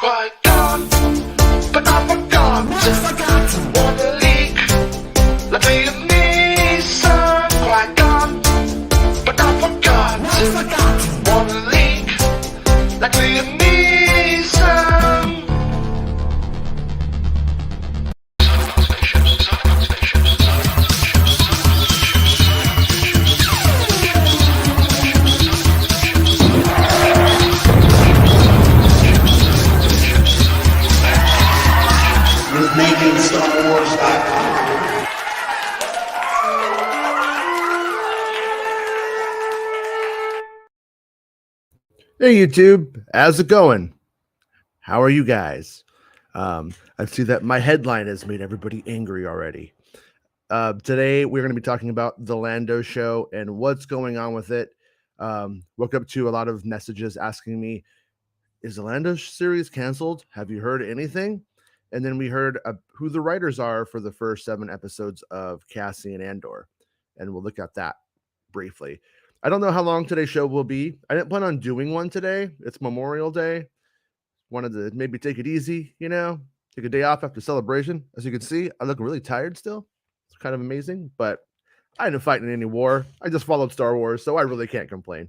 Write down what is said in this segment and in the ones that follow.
quite gone, but I forgot. Wanna leak, like Liam Neeson. Quite gone, but I forgot. Wanna leak, like Liam Neeson. With MakingStarWars.net. Hey YouTube, how's it going? How are you guys? I see that my headline has made everybody angry already. Today we're going to be talking about the Lando show and what's going on with it. Woke up to a lot of messages asking me, is the Lando series canceled? Have you heard anything? And then we heard who the writers are for the first 7 episodes of Cassian Andor, and we'll look at that briefly. I don't know how long today's show will be. I didn't plan on doing one today. It's Memorial Day. Wanted to maybe take it easy, take a day off after celebration. As you can see, I look really tired still. It's kind of amazing, but I didn't fight in any war. I just followed Star Wars, so I really can't complain.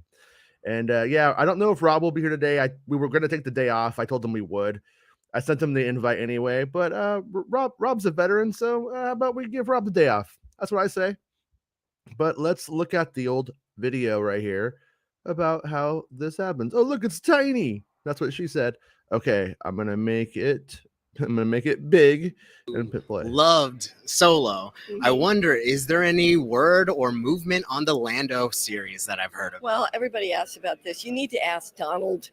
And yeah, I don't know if Rob will be here today. We were going to take the day off. I told him we would. I sent him the invite anyway, but Rob's a veteran, so how about we give Rob the day off? That's what I say. But let's look at the old video right here about how this happens. Oh, look, it's tiny. That's what she said. Okay, I'm gonna make it big and hit play. Loved Solo. I wonder, is there any word or movement on the Lando series that I've heard of? Well, everybody asks about this. You need to ask Donald.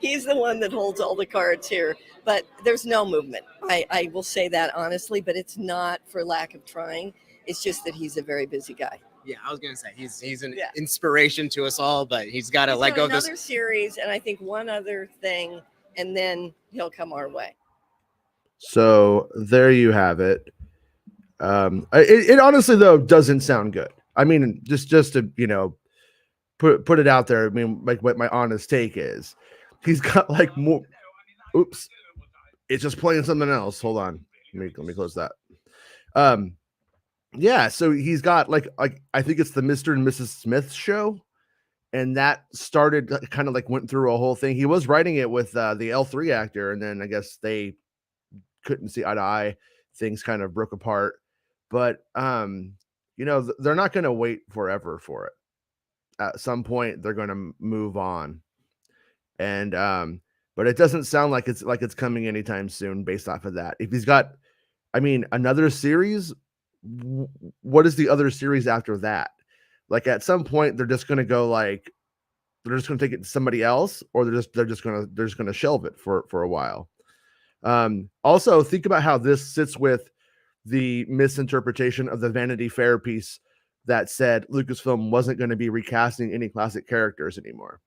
He's the one that holds all the cards here. But there's no movement. I will say that honestly, but it's not for lack of trying. It's just that he's a very busy guy. Yeah, I was gonna say he's an inspiration to us all, but he's got to let go of this. Another series, and I think one other thing, and then he'll come our way. So there you have it. It honestly though doesn't sound good. I mean, just to put it out there. I mean, like what my honest take is, he's got like more. Oops, it's just playing something else. Hold on, let me close that. Yeah, so he's got like I think it's the Mr. and Mrs. Smith show, and that started kind of like went through a whole thing. He was writing it with the L3 actor, and then I guess they couldn't see eye to eye. Things kind of broke apart, but they're not going to wait forever for it. At some point, they're going to move on, and but it doesn't sound like it's coming anytime soon based off of that. If he's got, I mean, another series. What is the other series after that? Like at some point they're just going to go like they're just going to take it to somebody else, or they're just going to shelve it for a while. Also think about how this sits with the misinterpretation of the Vanity Fair piece that said Lucasfilm wasn't going to be recasting any classic characters anymore.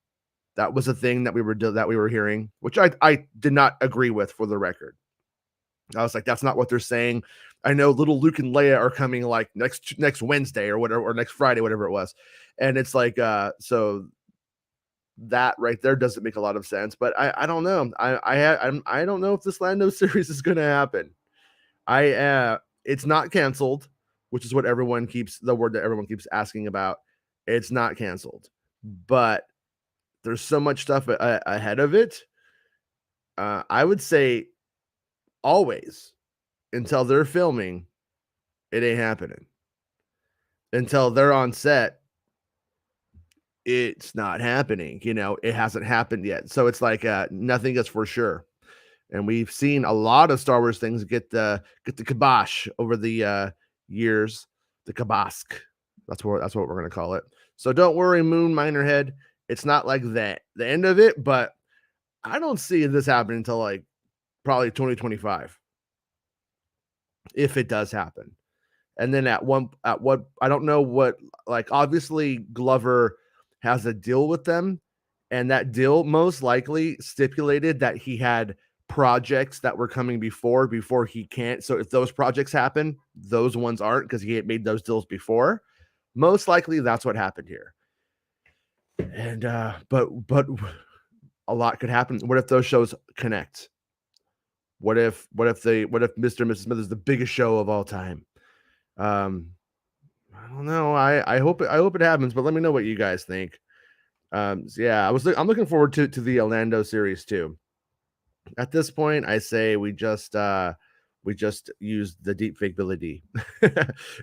That was a thing that we were hearing, which I did not agree with, for the record. I was like, that's not what they're saying. I know little Luke and Leia are coming like next Wednesday or whatever, or next Friday, whatever it was. And it's like, so that right there doesn't make a lot of sense. But I don't know. I don't know if this Lando series is going to happen. It's not canceled, which is what the word that everyone keeps asking about. It's not canceled, but there's so much stuff ahead of it. I would say always, until they're filming, it ain't happening. Until they're on set, it's not happening. It hasn't happened yet. So it's like nothing is for sure. And we've seen a lot of Star Wars things get the kibosh over the years. The kibosk. That's what we're gonna call it. So don't worry, Moon Minerhead. It's not like that the end of it, but I don't see this happening until like probably 2025. If it does happen. And then at what I don't know what, like, obviously Glover has a deal with them, and that deal most likely stipulated that he had projects that were coming before he can't. So if those projects happen, those ones aren't, because he had made those deals before. Most likely that's what happened here. And but a lot could happen. What if those shows connect? What if Mr. and Mrs. Smith is the biggest show of all time? I don't know. I hope it happens, but let me know what you guys think. So yeah, I'm looking forward to the Orlando series too. At this point, I say we just use the deep fake Billy D.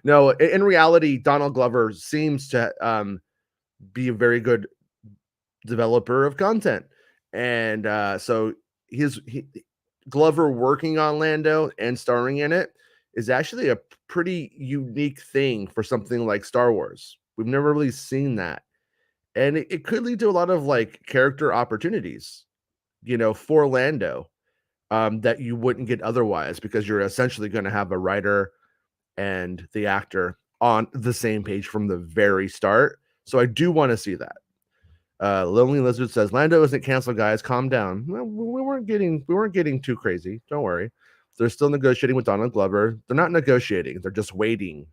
No, in reality, Donald Glover seems to be a very good developer of content, and so Glover working on Lando and starring in it is actually a pretty unique thing for something like Star Wars. We've never really seen that, and it could lead to a lot of like character opportunities, for Lando, that you wouldn't get otherwise, because you're essentially going to have a writer and the actor on the same page from the very start. So I do want to see that. Lonely Lizard says Lando isn't canceled, guys. Calm down. Well, we weren't getting too crazy. Don't worry. They're still negotiating with Donald Glover. They're not negotiating. They're just waiting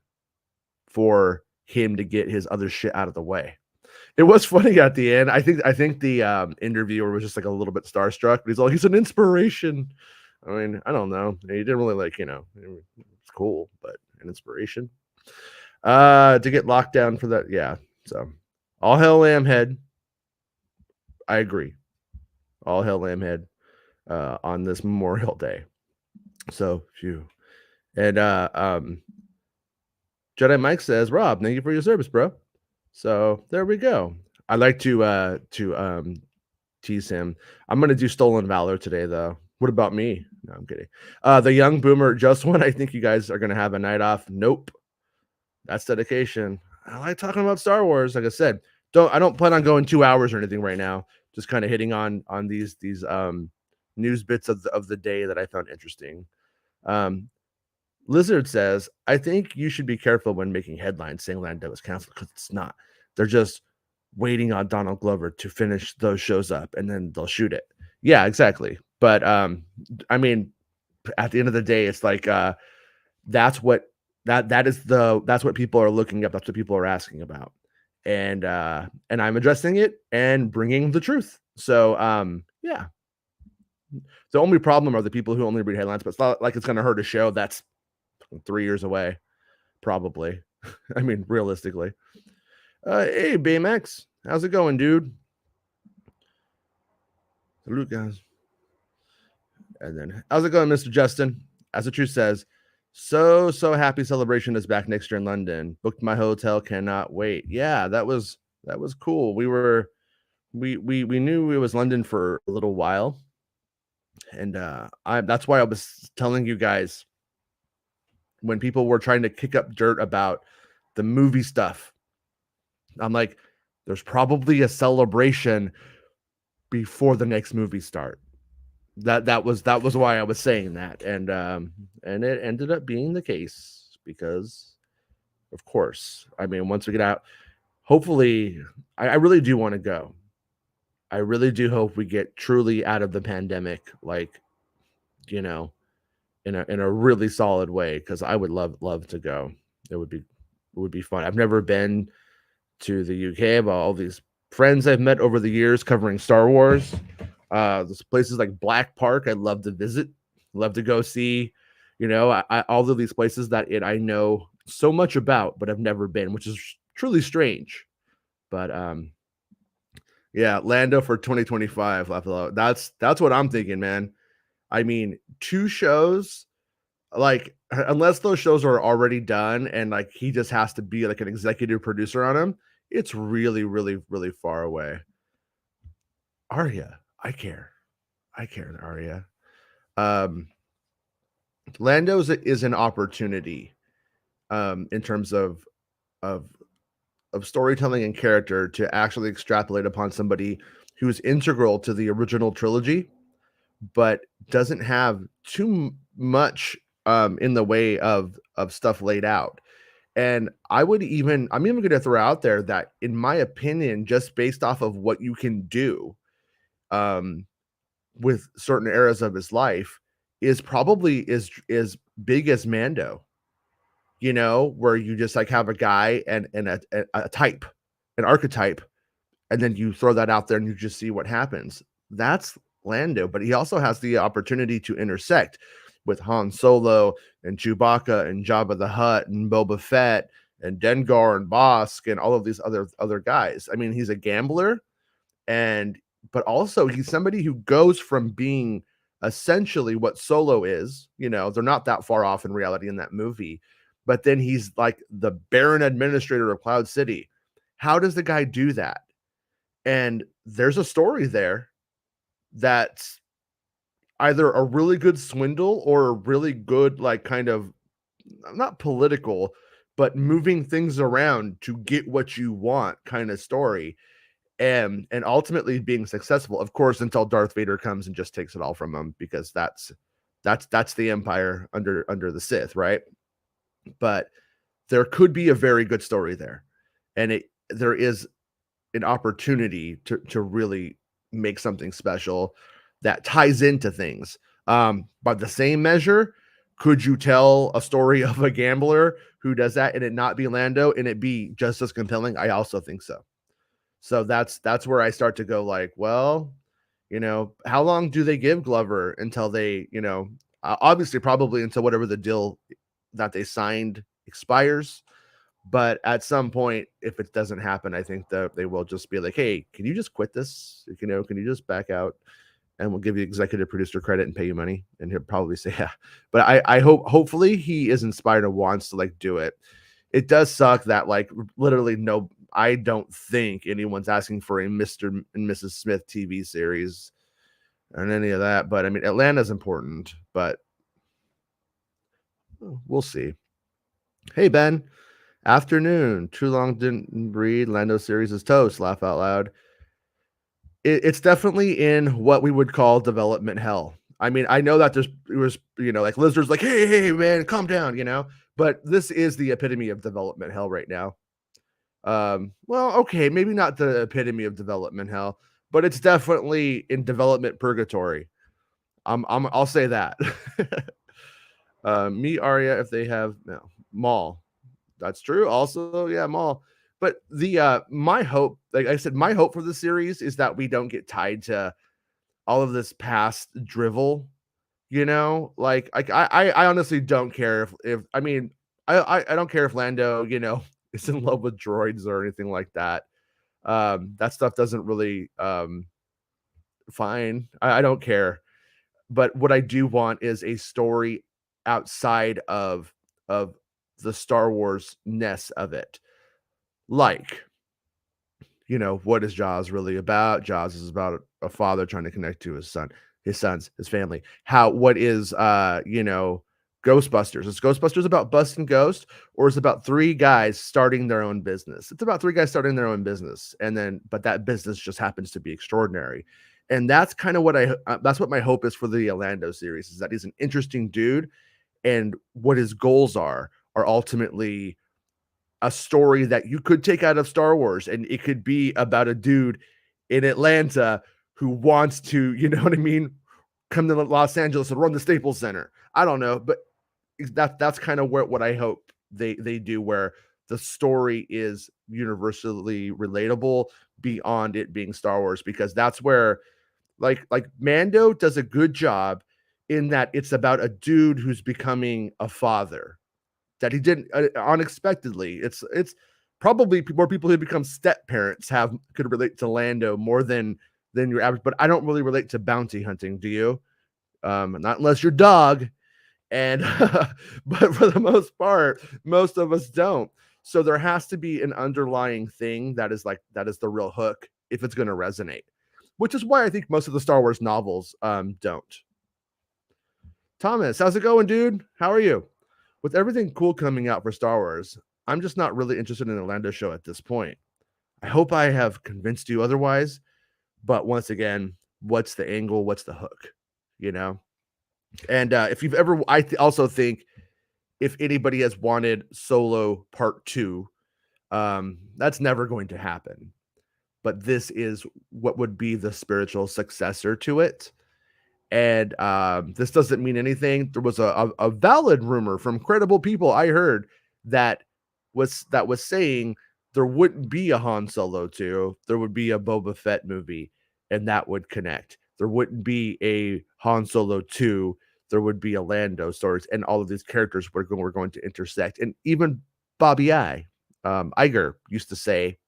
for him to get his other shit out of the way. It was funny at the end. I think the interviewer was just like a little bit starstruck. But he's like, he's an inspiration. I mean, I don't know. He didn't really like, it's cool, but an inspiration. To get locked down for that, yeah. So all hell Lambhead. I agree. All hell Lambhead on this Memorial Day. So phew. And Jedi Mike says, Rob, thank you for your service, bro. So there we go. I like to tease him. I'm gonna do Stolen Valor today, though. What about me? No, I'm kidding. The young boomer, just when I think you guys are gonna have a night off. Nope. That's dedication. I like talking about Star Wars. Like I said, I don't plan on going 2 hours or anything right now. Just kind of hitting on these news bits of the day that I found interesting. Lizard says, I think you should be careful when making headlines saying Lando is canceled, because it's not. They're just waiting on Donald Glover to finish those shows up, and then they'll shoot it. Yeah, exactly. But I mean, at the end of the day, it's like that's what people are looking up. That's what people are asking about, and I'm addressing it and bringing the truth. So yeah. The only problem are the people who only read headlines, but it's not like it's going to hurt a show that's 3 years away, probably. I mean, realistically. Hey, Baymax, how's it going, dude? Salute, guys. And then, how's it going, Mr. Justin? As the truth says, so happy Celebration is back next year in London. Booked my hotel, cannot wait. Yeah, that was cool. We knew it was London for a little while, and that's why I was telling you guys when people were trying to kick up dirt about the movie stuff. I'm like, there's probably a celebration before the next movie start. That was why I was saying that, and it ended up being the case, because of course, I mean, once we get out, hopefully, I really do want to go. I really do hope we get truly out of the pandemic, like, in a really solid way, because I would love to go. It would be fun. I've never been to the UK, but all these friends I've met over the years covering Star Wars, there's places like Black Park I'd love to visit, love to go see, all of these places that I know so much about, but I've never been, which is truly strange. But yeah, Lando for 2025. That's what I'm thinking, man. I mean, 2 shows, like, unless those shows are already done and like he just has to be like an executive producer on them, it's really, really, really far away. Arya, I care, Arya. Lando is an opportunity, in terms of storytelling and character, to actually extrapolate upon somebody who is integral to the original trilogy, but doesn't have too much in the way of stuff laid out. And I'm even going to throw out there that, in my opinion, just based off of what you can do with certain eras of his life, is probably as big as Mando, where you just like have a guy and a type, an archetype, and then you throw that out there and you just see what happens. that's Lando, but he also has the opportunity to intersect with Han Solo and Chewbacca and Jabba the Hutt and Boba Fett and Dengar and Bosk and all of these other guys. I mean, he's a gambler, and but also he's somebody who goes from being essentially what Solo is. You know, they're not that far off in reality in that movie, but then he's like the Baron Administrator of Cloud City. How does the guy do that? And there's a story there that's either a really good swindle or a really good, like, kind of not political, but moving things around to get what you want kind of story. And ultimately being successful, of course, until Darth Vader comes and just takes it all from him, because that's the Empire under the Sith, right? But there could be a very good story there, and there is an opportunity to really make something special that ties into things. By the same measure, could you tell a story of a gambler who does that and it not be Lando and it be just as compelling? I also think so. So that's where I start to go like, well, you know, how long do they give Glover until they, you know, obviously probably until whatever the deal that they signed expires. But at some point, if it doesn't happen, I think that they will just be like, hey, can you just quit this? You know, can you just back out? And we'll give you executive producer credit and pay you money. And he'll probably say, yeah. But I hopefully he is inspired and wants to like do it. It does suck that like literally I don't think anyone's asking for a Mr. and Mrs. Smith TV series and any of that. But I mean, Atlanta's important, but we'll see. Hey, Ben. Afternoon. Too long didn't read. Lando series is toast. Laugh out loud. It's definitely in what we would call development hell. I mean, I know that it was, you know, like Lizard's like, hey, man, calm down, you know, but this is the epitome of development hell right now. Well, okay, maybe not the epitome of development hell, but it's definitely in development purgatory. I'll say that. Me, Arya, if they have no Maul. That's true. Also, yeah, Maul. But the my hope, like I said, my hope for the series is that we don't get tied to all of this past drivel. You know, like I honestly don't care if I mean I don't care if Lando, you know, is in love with droids or anything like that. That stuff doesn't really fine. I don't care. But what I do want is a story outside of the Star Wars ness of it. Like, you know, what is Jaws really about? Jaws is about a father trying to connect to his sons, his family. What is you know, Ghostbusters? Is Ghostbusters about busting ghosts, or is it about three guys starting their own business? It's about three guys starting their own business, but that business just happens to be extraordinary. And that's kind of what that's what my hope is for the Lando series, is that he's an interesting dude, and what his goals are ultimately a story that you could take out of Star Wars, and it could be about a dude in Atlanta who wants to, you know what I mean, come to Los Angeles and run the Staples Center. I don't know, but that's kind of what I hope they do, where the story is universally relatable beyond it being Star Wars, because that's where like Mando does a good job in that it's about a dude who's becoming a father that he didn't unexpectedly. It's probably more people who become step parents could relate to Lando more than your average. But I don't really relate to bounty hunting. Do you? Not unless you're dog. And but for the most part, most of us don't. So there has to be an underlying thing that is the real hook if it's going to resonate. Which is why I think most of the Star Wars novels don't. Thomas, how's it going, dude? How are you? With everything cool coming out for Star Wars, I'm just not really interested in the Lando show at this point. I hope I have convinced you otherwise, but once again, what's the angle? What's the hook? You know? And if you've ever, also think if anybody has wanted Solo Part 2, that's never going to happen. But this is what would be the spiritual successor to it. And this doesn't mean anything. There was a valid rumor from credible people I heard that was saying there wouldn't be a Han Solo 2. There would be a Boba Fett movie, and that would connect. there wouldn't be a Han Solo 2, there would be a Lando stories, and all of these characters were going to intersect. And even Bobby Iger used to say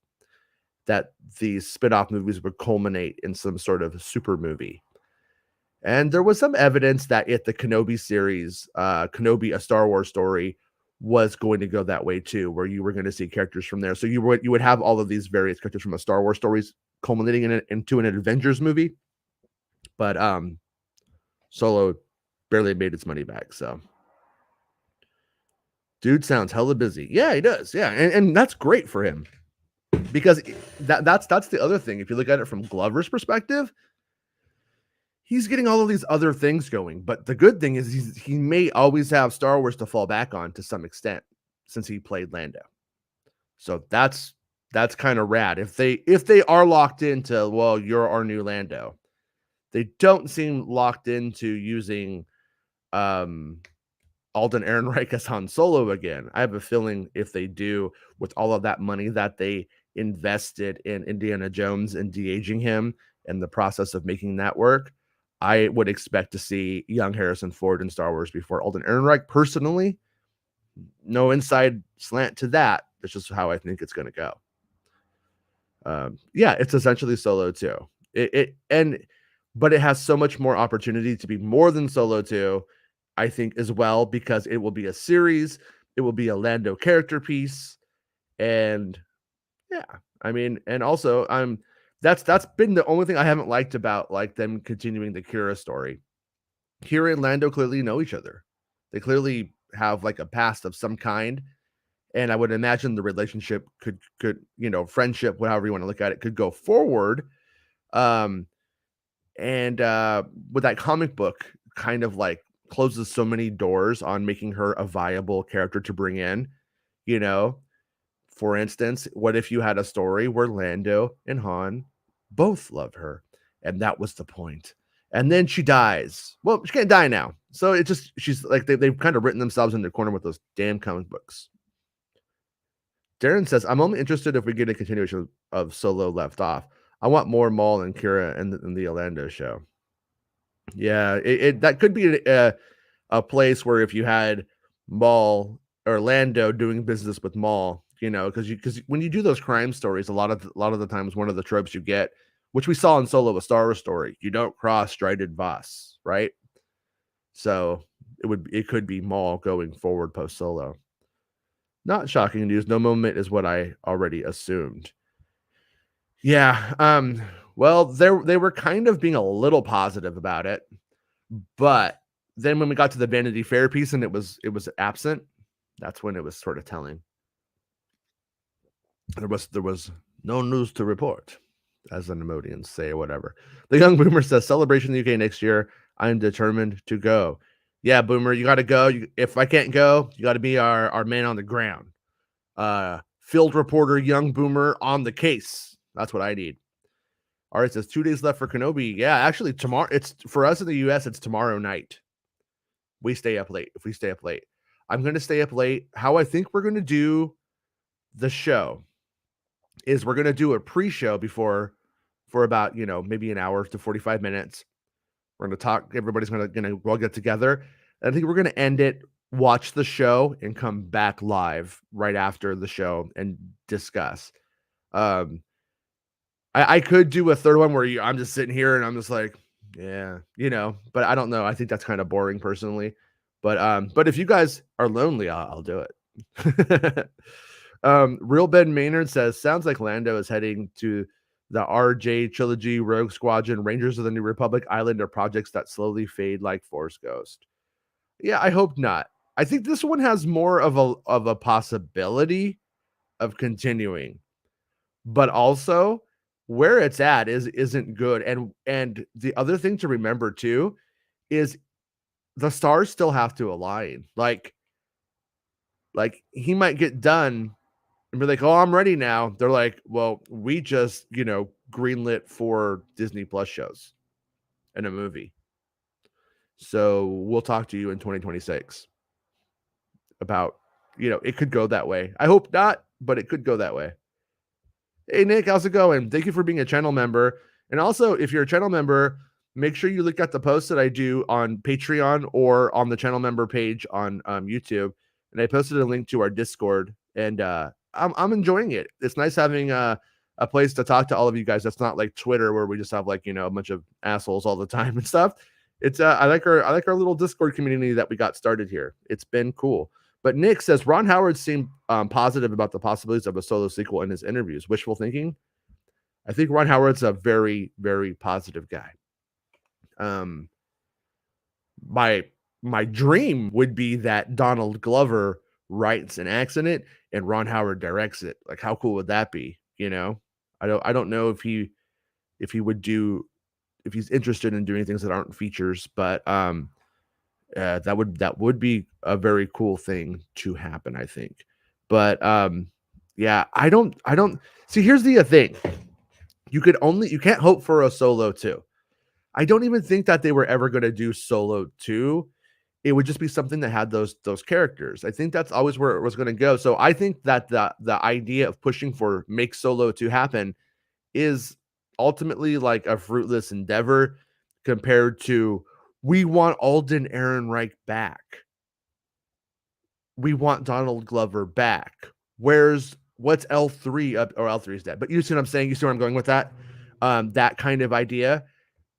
that these spin-off movies would culminate in some sort of super movie. And there was some evidence that if the Kenobi series, Kenobi, a Star Wars story, was going to go that way too, where you were going to see characters from there. So you would have all of these various characters from a Star Wars stories culminating into an Avengers movie. But Solo barely made its money back. So dude sounds hella busy. Yeah, he does. Yeah, and that's great for him, because that's the other thing. If you look at it from Glover's perspective, he's getting all of these other things going. But the good thing is he may always have Star Wars to fall back on to some extent, since he played Lando. So that's kind of rad. If they are locked into, well, you're our new Lando, they don't seem locked into using Alden Ehrenreich as Han Solo again. I have a feeling if they do, with all of that money that they invested in Indiana Jones and de-aging him and the process of making that work, I would expect to see young Harrison Ford in Star Wars before Alden Ehrenreich. Personally, no inside slant to that. That's just how I think it's going to go. Yeah, it's essentially Solo 2. But it has so much more opportunity to be more than Solo 2, I think, as well, because it will be a series. It will be a Lando character piece. And yeah, I mean, and also that's been the only thing I haven't liked about like them continuing the Kira story. Kira and Lando clearly know each other. They clearly have like a past of some kind. And I would imagine the relationship could, friendship, however you want to look at it, could go forward. And with that comic book kind of like closes so many doors on making her a viable character to bring in, for instance, what if you had a story where Lando and Han both loved her, and that was the point, and then she dies? Well, she can't die now, so she's like they've kind of written themselves in the corner with those damn comic books. Darren says, I'm only interested if we get a continuation of Solo left off. I want more Maul and Kira in the Lando show. Yeah, that could be a place where if you had Maul or Lando doing business with Maul, because when you do those crime stories, a lot of the times one of the tropes you get, which we saw in Solo, a Star Wars story, you don't cross Strided Voss, right? So it could be Maul going forward post Solo. Not shocking news. No moment is what I already assumed. Yeah. Well, they were kind of being a little positive about it, but then when we got to the Vanity Fair piece and it was absent, that's when it was sort of telling. There was no news to report, as the Nemodians say, or whatever. The young boomer says, Celebration in the UK next year. I'm determined to go. Yeah, Boomer, you got to go. If I can't go, you got to be our man on the ground. Field reporter, young Boomer on the case. That's what I need. All right, it says 2 days left for Kenobi. Yeah, actually, tomorrow. It's for us in the US. It's tomorrow night. We stay up late. If we stay up late, I'm going to stay up late. How I think we're going to do the show is we're going to do a pre-show for about maybe an hour to 45 minutes. We're going to talk. Everybody's going to all get together. And I think we're going to end it, watch the show, and come back live right after the show and discuss. I could do a third one where I'm just sitting here and I'm just like, yeah, but I don't know. I think that's kind of boring personally. But if you guys are lonely, I'll do it. Real Ben Maynard says, sounds like Lando is heading to the RJ trilogy, Rogue Squadron, Rangers of the New Republic, Islander projects that slowly fade like Force Ghost. Yeah, I hope not. I think this one has more of a possibility of continuing, but also where it's at isn't good. And the other thing to remember too is the stars still have to align. Like he might get done and be like, oh, I'm ready now. They're like, well, we just, greenlit 4 Disney Plus shows and a movie. So we'll talk to you in 2026 about, it could go that way. I hope not, but it could go that way. Hey, Nick, how's it going? Thank you for being a channel member. And also, if you're a channel member, make sure you look at the posts that I do on Patreon or on the channel member page on YouTube. And I posted a link to our Discord, and I'm enjoying it. It's nice having a place to talk to all of you guys. That's not like Twitter where we just have like, a bunch of assholes all the time and stuff. It's I like our little Discord community that we got started here. It's been cool. But Nick says Ron Howard seemed positive about the possibilities of a solo sequel in his interviews. Wishful thinking? I think Ron Howard's a very, very positive guy. My dream would be that Donald Glover writes and acts in it and Ron Howard directs it. Like, how cool would that be? I don't know if he would do, if he's interested in doing things that aren't features, but that would be a very cool thing to happen, I think. But yeah, I don't see. Here's the thing: you can't hope for a Solo 2. I don't even think that they were ever going to do Solo 2. It would just be something that had those characters. I think that's always where it was going to go. So I think that the idea of pushing for make Solo 2 happen is ultimately like a fruitless endeavor compared to we want Alden Ehrenreich back. We want Donald Glover back. What's L3 up, or L3 is dead. But you see what I'm saying? You see where I'm going with that? That kind of idea.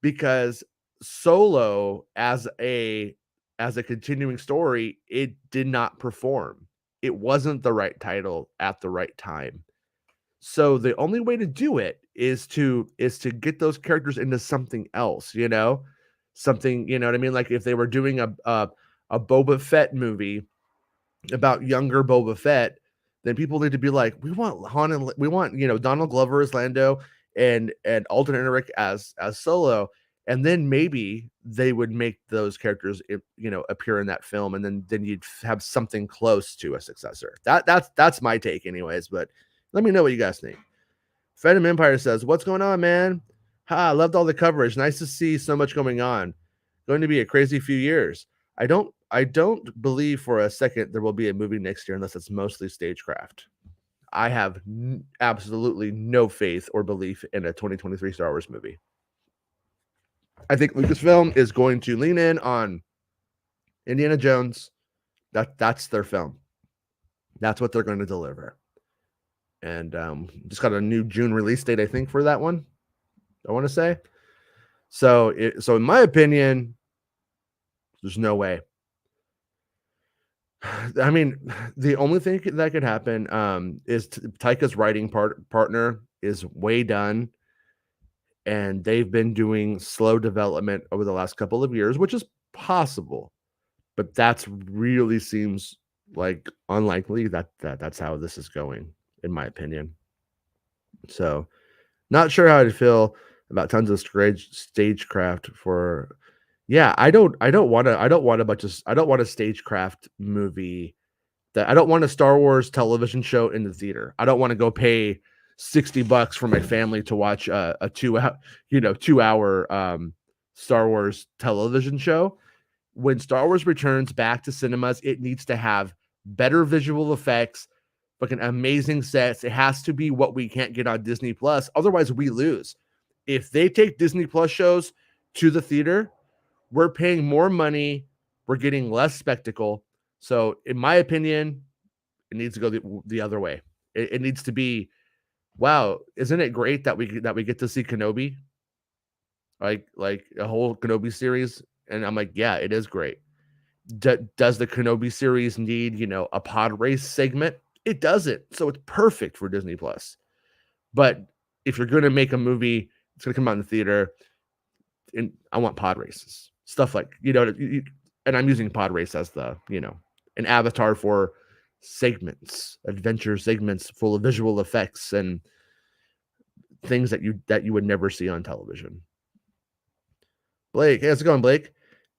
Because Solo as a continuing story, it did not perform. It wasn't the right title at the right time. So the only way to do it is to get those characters into something else, something, you know what I mean? Like if they were doing a Boba Fett movie about younger Boba Fett, then people need to be like, we want Donald Glover as Lando and Alden Ehrenreich as Solo, and then maybe they would make those characters appear in that film, and then you'd have something close to a successor. That's my take, anyways. But let me know what you guys think. Phantom Empire says, "What's going on, man? I loved all the coverage. Nice to see so much going on. Going to be a crazy few years. I don't believe for a second there will be a movie next year unless it's mostly stagecraft. I have absolutely no faith or belief in a 2023 Star Wars movie. I think Lucasfilm is going to lean in on Indiana Jones. That's their film. That's what they're going to deliver. And just got a new June release date, I think, for that one. I want to say. So in my opinion, there's no way. I mean, the only thing that could happen is Taika's writing partner is way done, and they've been doing slow development over the last couple of years, which is possible, but that's really seems like unlikely that's how this is going, in my opinion. So, not sure how to feel about tons of stagecraft for. Yeah, I don't want a stagecraft movie. I don't want a Star Wars television show in the theater. I don't want to go pay $60 for my family to watch a 2-hour Star Wars television show. When Star Wars returns back to cinemas, it needs to have better visual effects, fucking amazing sets. It has to be what we can't get on Disney Plus. Otherwise, we lose. If they take Disney Plus shows to the theater, we're paying more money. We're getting less spectacle. So, in my opinion, it needs to go the other way. It needs to be, wow, isn't it great that we get to see Kenobi, like a whole Kenobi series? And I'm like, yeah, it is great. Does the Kenobi series need a pod race segment? It doesn't. So it's perfect for Disney Plus. But if you're going to make a movie, it's going to come out in the theater, and I want pod races, stuff like and I'm using pod race as the an avatar for segments, adventure segments full of visual effects and things that you would never see on television. Blake, hey, how's it going, Blake?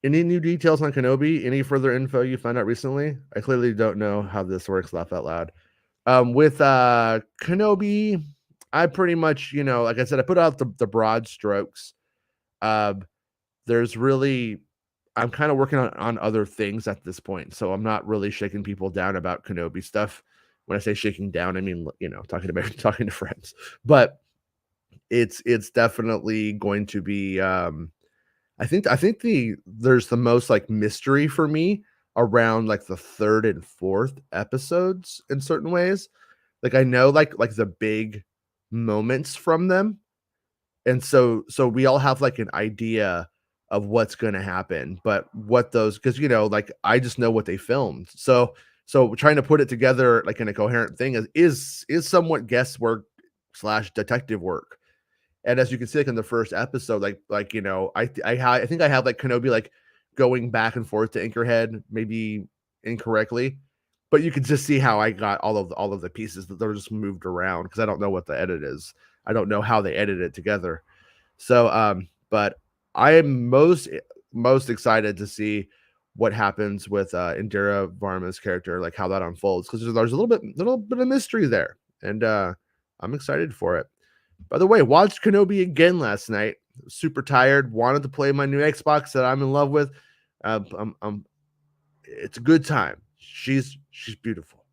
Any new details on Kenobi? Any further info you found out recently? I clearly don't know how this works. Laugh out loud. With Kenobi, I pretty much, like I said, I put out the broad strokes. There's really, I'm kind of working on other things at this point, so I'm not really shaking people down about Kenobi stuff. When I say shaking down, I mean talking to friends. But it's definitely going to be I think there's the most like mystery for me around like the third and fourth episodes in certain ways. Like I know like the big moments from them, and so we all have like an idea of what's going to happen, but what those, because like I just know what they filmed, so trying to put it together like in a coherent thing is somewhat guesswork slash detective work. And as you can see, like in the first episode, I think I have like Kenobi like going back and forth to Anchorhead, maybe incorrectly, but you can just see how I got all of the pieces that they're just moved around because I don't know what the edit is. I don't know how they edited it together. So, but I am most excited to see what happens with Indira Varma's character, like how that unfolds, because there's a little bit of mystery there, and I'm excited for it. By the way, watched Kenobi again last night. Super tired. Wanted to play my new Xbox that I'm in love with. It's a good time. She's beautiful.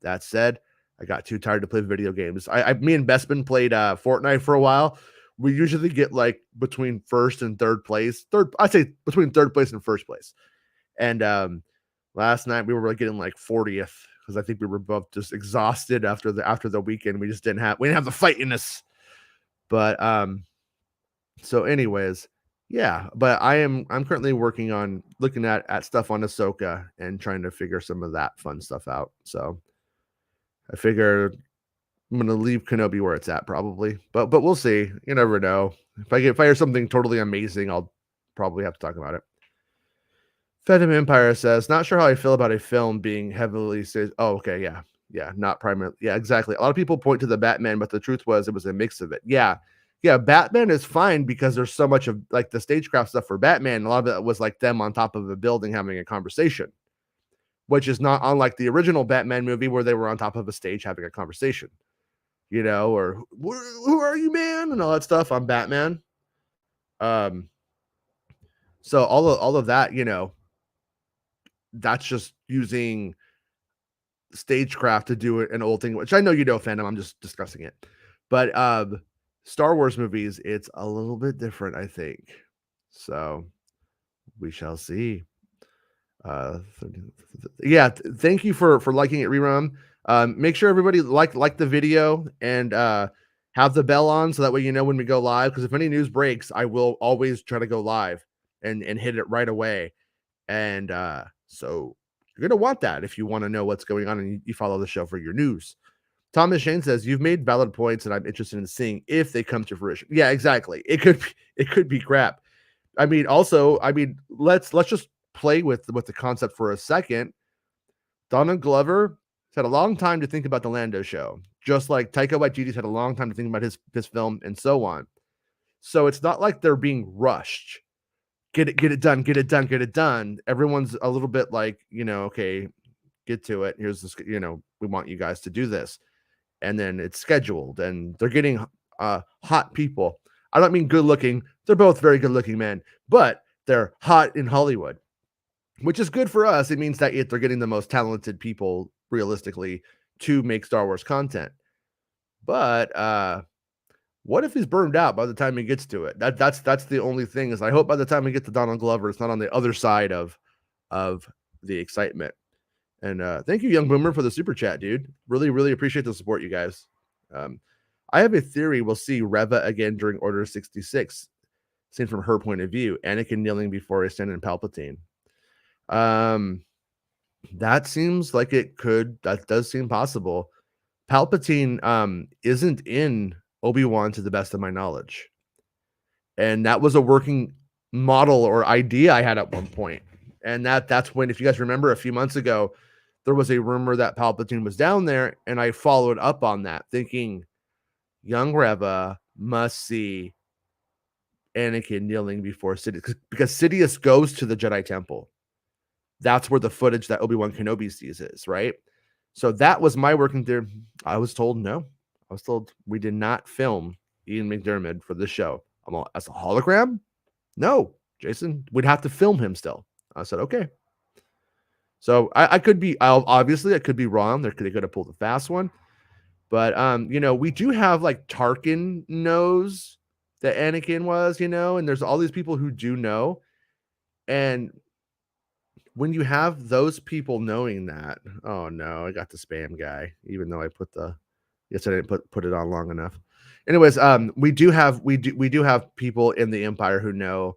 That said, I got too tired to play video games. Me and Bespin played Fortnite for a while. We usually get like between first and third place. I'd say between third place and first place. And last night we were like getting like 40th because I think we were both just exhausted after the weekend. We didn't have the fight in us. But so anyways, yeah, but I'm currently working on looking at stuff on Ahsoka and trying to figure some of that fun stuff out. So I figure I'm gonna leave Kenobi where it's at probably, but we'll see. You never know. If I hear something totally amazing, I'll probably have to talk about it. Fandom Empire says, not sure how I feel about a film being heavily oh, okay, yeah, not primarily, yeah, exactly. A lot of people point to the Batman, but the truth was it was a mix of it. Yeah, Batman is fine because there's so much of like the stagecraft stuff for Batman. A lot of it was like them on top of a building having a conversation, which is not unlike the original Batman movie where they were on top of a stage having a conversation. Or who are you, man, and all that stuff on Batman. So all of that, that's just using stagecraft to do an old thing, which I know Fandom. I'm just discussing it, but Star Wars movies, it's a little bit different, I think. So we shall see. Yeah, thank you for liking it, Rerun. Make sure everybody like the video and have the bell on so that way when we go live, because if any news breaks, I will always try to go live and hit it right away. And so you're gonna want that if you want to know what's going on and you follow the show for your news. Thomas Shane says you've made valid points and I'm interested in seeing if they come to fruition. Yeah, exactly. It could be crap. Let's just play with the concept for a second. Donald Glover had a long time to think about the Lando show, just like Taika Waititi's had a long time to think about his film and so on. So it's not like they're being rushed. Get it done. Everyone's a little bit like, okay, get to it. Here's this, we want you guys to do this. And then it's scheduled and they're getting hot people. I don't mean good looking. They're both very good looking men, but they're hot in Hollywood, which is good for us. It means that they're getting the most talented people realistically to make Star Wars content. But what if he's burned out by the time he gets to it? That's the only thing, is I hope by the time we get to Donald Glover, it's not on the other side of the excitement. And thank you, Young Boomer, for the super chat, dude. Really, really appreciate the support, you guys. I have a theory we'll see Reva again during Order 66, seen from her point of view. Anakin kneeling before his son and Palpatine. That seems like it could. That does seem possible. Palpatine isn't in Obi-Wan to the best of my knowledge. And that was a working model or idea I had at one point. And that's when, if you guys remember, a few months ago, there was a rumor that Palpatine was down there, and I followed up on that, thinking young Reva must see Anakin kneeling before Sidious, because Sidious goes to the Jedi Temple. That's where the footage that Obi-Wan Kenobi sees is, right? So that was my working theory. I was told no. I was told we did not film Ian McDiarmid for this show. I'm all, as a hologram? No, Jason, we'd have to film him still. I said, okay. So I could be, obviously I could be wrong. They could have pulled a fast one. But, we do have like Tarkin knows that Anakin was, and there's all these people who do know. And when you have those people knowing that, oh no, I got the spam guy, even though I yes, I didn't put it on long enough. Anyways, we do have people in the Empire who know,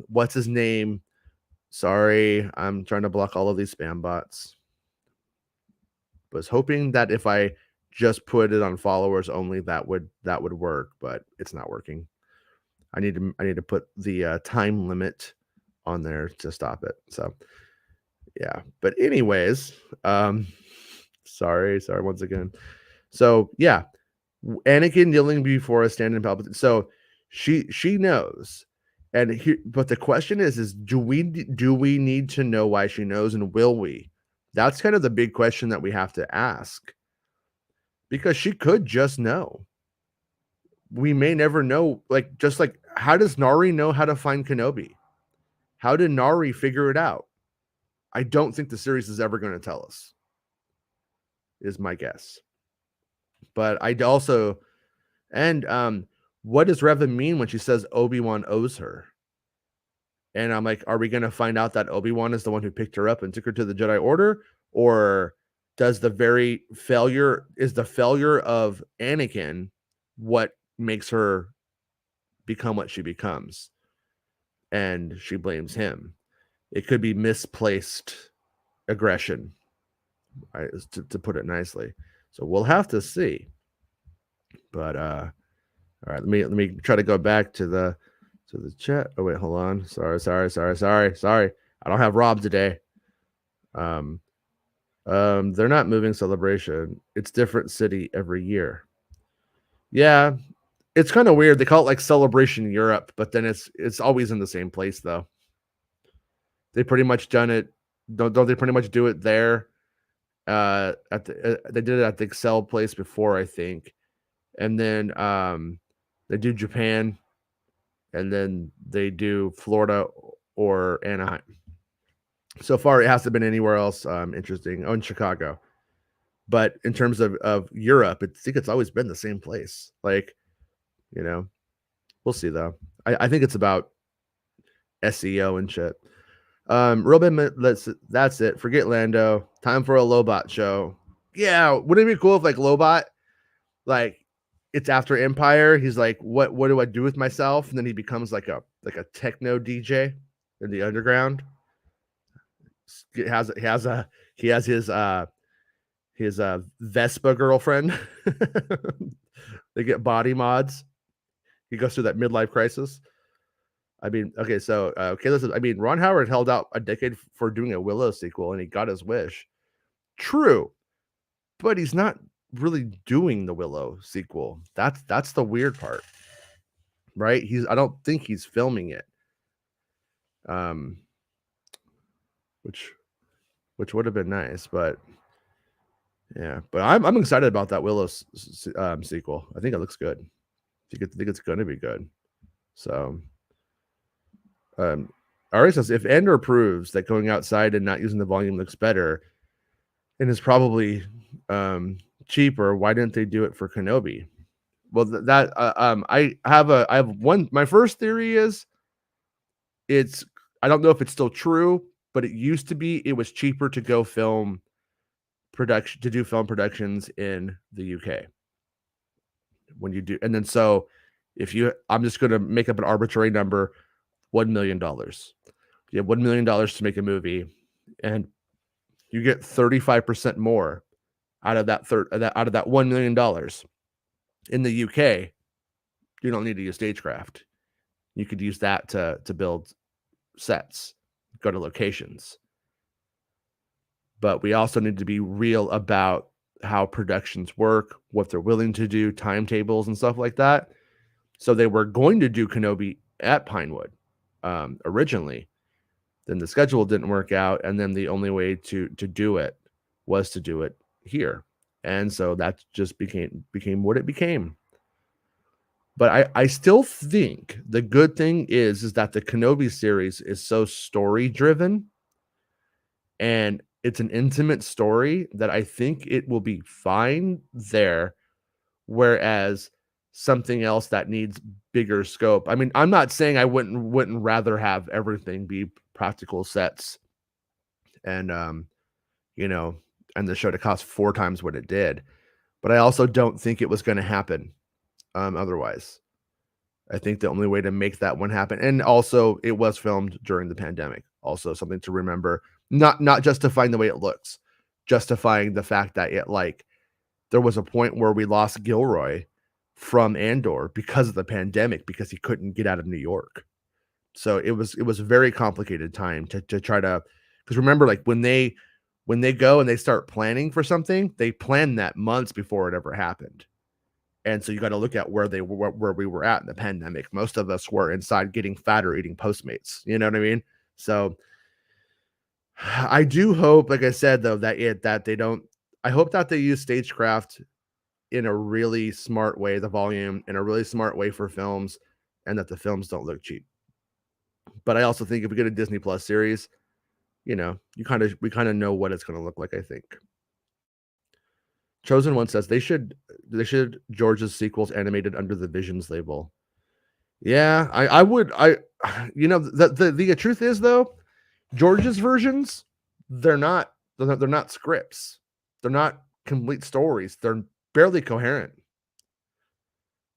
what's his name? Sorry, I'm trying to block all of these spam bots. Was hoping that if I just put it on followers only, that would work, but it's not working. I need to put the time limit on there to stop it. So yeah, but anyways, sorry once again. So yeah, Anakin kneeling before a stand-in Palpatine. So she knows, and here, but the question is do we need to know why she knows, and will we? That's kind of the big question that we have to ask, because she could just know. We may never know. Like, just like, how does Nari know how to find Kenobi? How did Nari figure it out? I don't think the series is ever going to tell us, is my guess. But I'd also, and what does Revan mean when she says Obi-Wan owes her? And I'm like, are we going to find out that Obi-Wan is the one who picked her up and took her to the Jedi Order? Or does the failure of Anakin what makes her become what she becomes? And she blames him. It could be misplaced aggression, right, to put it nicely. So we'll have to see. But all right, let me try to go back to the chat. Oh wait, hold on. Sorry. I don't have Rob today. They're not moving Celebration. It's different city every year. Yeah, it's kind of weird. They call it like Celebration Europe, but then it's always in the same place though. They pretty much done it. Don't they pretty much do it there? They did it at the Excel place before, I think, and then they do Japan, and then they do Florida or Anaheim. So far, it hasn't been anywhere else interesting. Oh, in Chicago. But in terms of Europe, I think it's always been the same place. Like, we'll see though. I think it's about SEO and shit. Robin, that's it. Forget Lando. Time for a Lobot show. Yeah, wouldn't it be cool if like Lobot, like, it's after Empire, he's like, what do I do with myself? And then he becomes like a techno DJ in the underground. He has his Vespa girlfriend. They get body mods. He goes through that midlife crisis. I mean, okay, so listen, I mean, Ron Howard held out a decade for doing a Willow sequel, and he got his wish. True, but he's not really doing the Willow sequel. That's the weird part, right? I don't think he's filming it. Which would have been nice, but yeah. But I'm excited about that Willow sequel. I think it looks good. I think it's going to be good. So, Ari says, if Andor proves that going outside and not using the volume looks better, and is probably cheaper, why didn't they do it for Kenobi? Well, I have one. My first theory is I don't know if it's still true, but it used to be it was cheaper to go do film productions in the UK when you do. And then so I'm just going to make up an arbitrary number, $1 million. You have $1 million to make a movie, and you get 35% more out of that $1 million. In the UK, you don't need to use stagecraft. You could use that to build sets, go to locations. But we also need to be real about how productions work, what they're willing to do, timetables and stuff like that. So they were going to do Kenobi at Pinewood originally. Then the schedule didn't work out, and then the only way to do it was to do it here. And so that just became what it became. But I still think the good thing is that the Kenobi series is so story driven, and it's an intimate story that I think it will be fine there. Whereas something else that needs bigger scope. I mean, I'm not saying I wouldn't rather have everything be practical sets and you know, and the show to cost 4 times what it did. But I also don't think it was going to happen otherwise. I think the only way to make that one happen, and also it was filmed during the pandemic. Also something to remember, not justifying the way it looks, justifying the fact that it like there was a point where we lost Gilroy from Andor because of the pandemic because he couldn't get out of New York. So it was a very complicated time to try to, because remember, like when they go and they start planning for something, they plan that months before it ever happened. And so you got to look at where we were at in the pandemic. Most of us were inside getting fat or eating Postmates. You know what I mean? So I do hope, like I said, though, that they don't. I hope that they use stagecraft in a really smart way, the volume in a really smart way for films, and that the films don't look cheap. But I also think if we get a Disney Plus series, you know, we kind of know what it's going to look like, I think. Chosen One says they should George's sequels animated under the Visions label. Yeah, I would you know, the truth is though, George's versions, they're not scripts. They're not complete stories. They're barely coherent.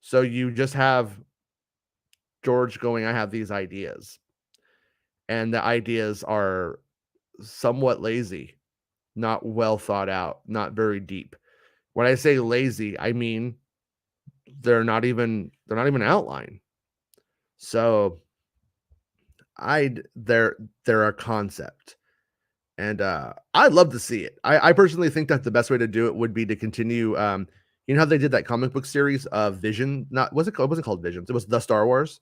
So you just have George going, I have these ideas. And the ideas are somewhat lazy, not well thought out, not very deep. When I say lazy, I mean they're not even outlined. So they're a concept. And I'd love to see it. I personally think that the best way to do it would be to continue you know how they did that comic book series of Vision? It wasn't called Visions. It was The Star Wars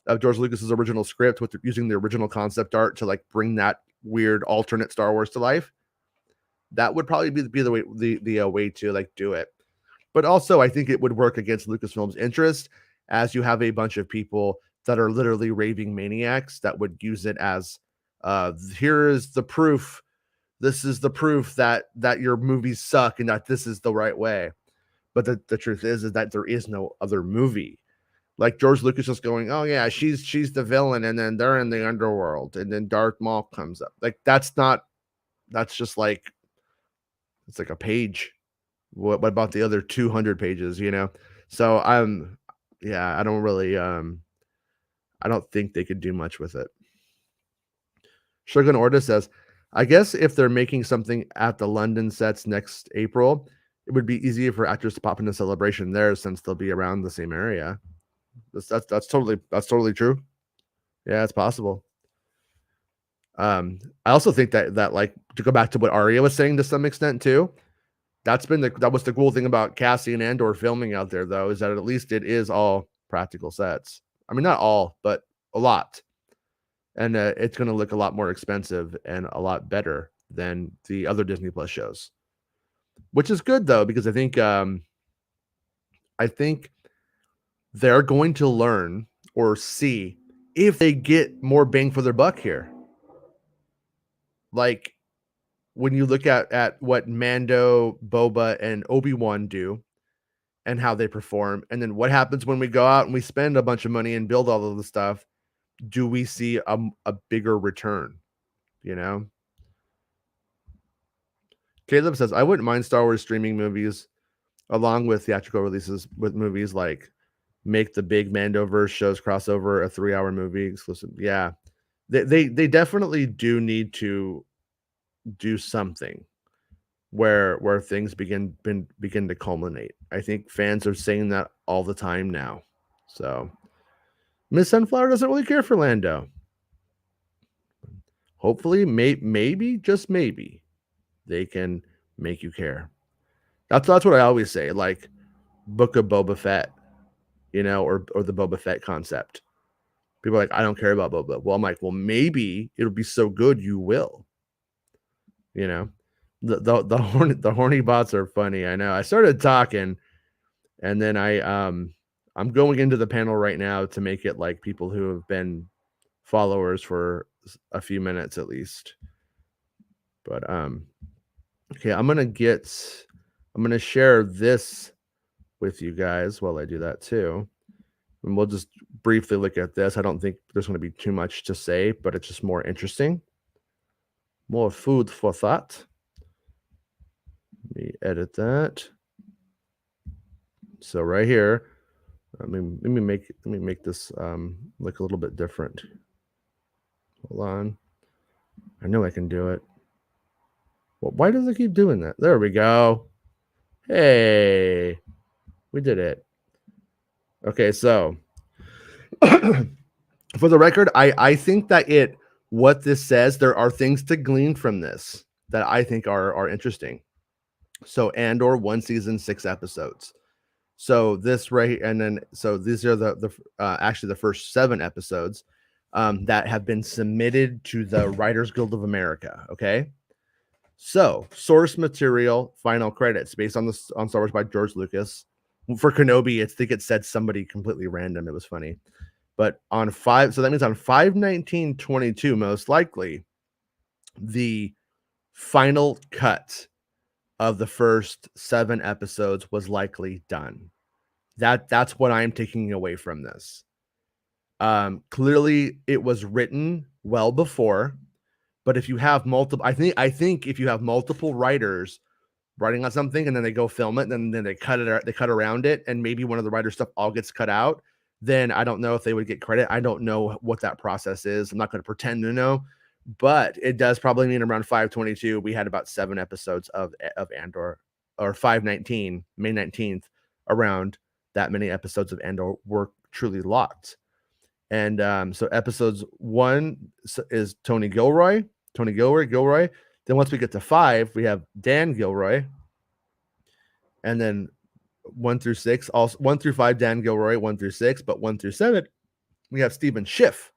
of George Lucas's original script with using the original concept art to like bring that weird alternate Star Wars to life. That would probably be the way the way to like do it. But also I think it would work against Lucasfilm's interest, as you have a bunch of people that are literally raving maniacs that would use it as here is the proof. This is the proof that your movies suck and that this is the right way. But the truth is that there is no other movie. Like George Lucas just going, oh yeah, she's the villain, and then they're in the underworld, and then Darth Maul comes up. Like that's just like, it's like a page. What about the other 200 pages, you know? So yeah, I don't really I don't think they could do much with it. Shogun Orta says, I guess if they're making something at the London sets next April, it would be easier for actors to pop into Celebration there since they'll be around the same area. That's totally true. Yeah, it's possible. I also think that like, to go back to what Arya was saying to some extent too, that was the cool thing about Cassie and Andor filming out there, though, is that at least it is all practical sets. I mean, not all, but a lot. And it's going to look a lot more expensive and a lot better than the other Disney Plus shows, which is good though, because I think they're going to learn or see if they get more bang for their buck here. Like when you look at what Mando, Boba, and Obi-Wan do and how they perform, and then what happens when we go out and we spend a bunch of money and build all of the stuff, do we see a bigger return, you know? Caleb says, I wouldn't mind Star Wars streaming movies along with theatrical releases, with movies like make the big Mandoverse shows crossover a 3-hour movie exclusive. Yeah, they definitely do need to do something where things begin to culminate. I think fans are saying that all the time now. So Miss Sunflower doesn't really care for Lando. Hopefully, maybe just maybe they can make you care. That's what I always say. Like Book of Boba Fett, you know, or the Boba Fett concept. People are like, I don't care about Boba. Well, I'm like, well, maybe it'll be so good you will. You know, the horny bots are funny. I know. I started talking, and then I'm going into the panel right now to make it like people who have been followers for a few minutes at least. But okay, I'm gonna share this with you guys while I do that too. And we'll just briefly look at this. I don't think there's going to be too much to say, but it's just more interesting. More food for thought. Let me edit that. So right here, let me make this look a little bit different. Hold on. I know I can do it. Well, why does it keep doing that? There we go. Hey, we did it. Okay, so for the record, I think that what this says, there are things to glean from this that I think are interesting. So Andor, 1 season, 6 episodes. So this right, and then so these are the actually the first 7 episodes that have been submitted to the Writers Guild of America. Okay, so source material, final credits based on Star Wars by George Lucas. For Kenobi, I think it said somebody completely random. It was funny, but on 5, so that means on 5/19/22, most likely, the final cut of the first 7 episodes was likely done. That's what I'm taking away from this. Clearly it was written well before, but if you have multiple, I think if you have multiple writers writing on something and then they go film it and then they cut around it, and maybe one of the writers' stuff all gets cut out, then I don't know if they would get credit. I don't know what that process is. I'm not going to pretend to know, but it does probably mean around 5/22 we had about 7 episodes of Andor, or 5/19, May 19th, around that many episodes of Andor were truly locked. And so episodes 1 is Tony Gilroy. Then once we get to 5, we have Dan Gilroy. And then 1 through 6, also 1 through 5, Dan Gilroy, 1 through 6, but 1 through 7, we have Stephen Schiff.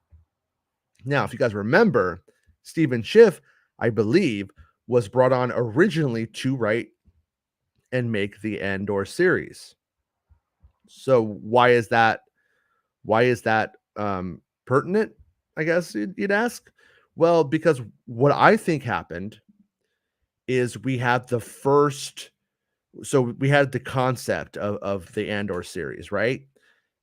Now, if you guys remember, Stephen Schiff, I believe, was brought on originally to write and make the Andor series. So why is that pertinent, I guess you'd ask? Well, because what I think happened is we had the concept of the Andor series, right?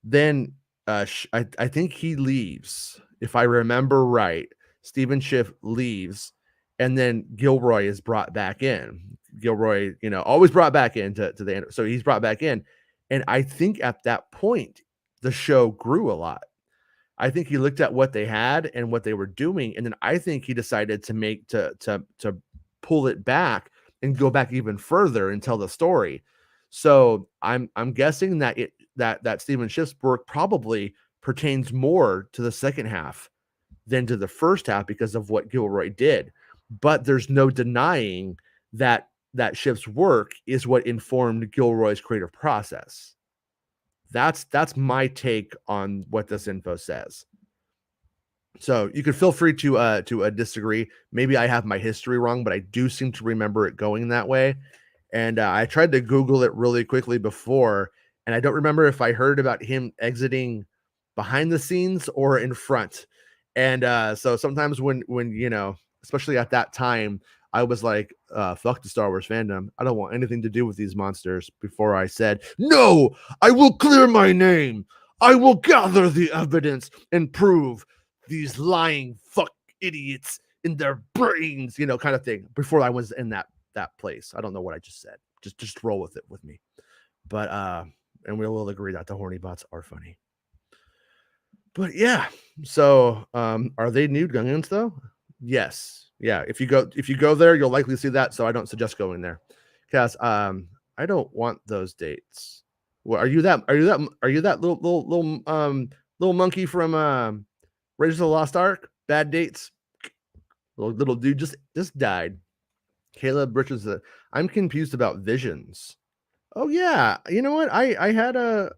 Then I think he leaves, if I remember right. Stephen Schiff leaves, and then Gilroy is brought back in. Gilroy, always brought back into the Andor, so he's brought back in, and I think at that point the show grew a lot. I think he looked at what they had and what they were doing, and then I think he decided to pull it back and go back even further and tell the story. So I'm guessing that Stephen Schiff's work probably pertains more to the second half than to the first half because of what Gilroy did. But there's no denying that Schiff's work is what informed Gilroy's creative process. That's my take on what this info says. So you could feel free to disagree. Maybe I have my history wrong, but I do seem to remember it going that way. And I tried to Google it really quickly before, and I don't remember if I heard about him exiting behind the scenes or in front. And so sometimes when especially at that time, I was like, fuck the Star Wars fandom. I don't want anything to do with these monsters, before I said, no, I will clear my name. I will gather the evidence and prove these lying fuck idiots in their brains, kind of thing, before I was in that place. I don't know what I just said. Just roll with it with me. But and we'll agree that the horny bots are funny. But yeah, so are they nude Gungans though? Yes. Yeah, if you go there, you'll likely see that. So I don't suggest going there, because I don't want those dates. Well, are you that little monkey from Raiders of the Lost Ark? Bad dates. Little dude just died. Caleb Richards. I'm confused about visions. Oh yeah, you know what? I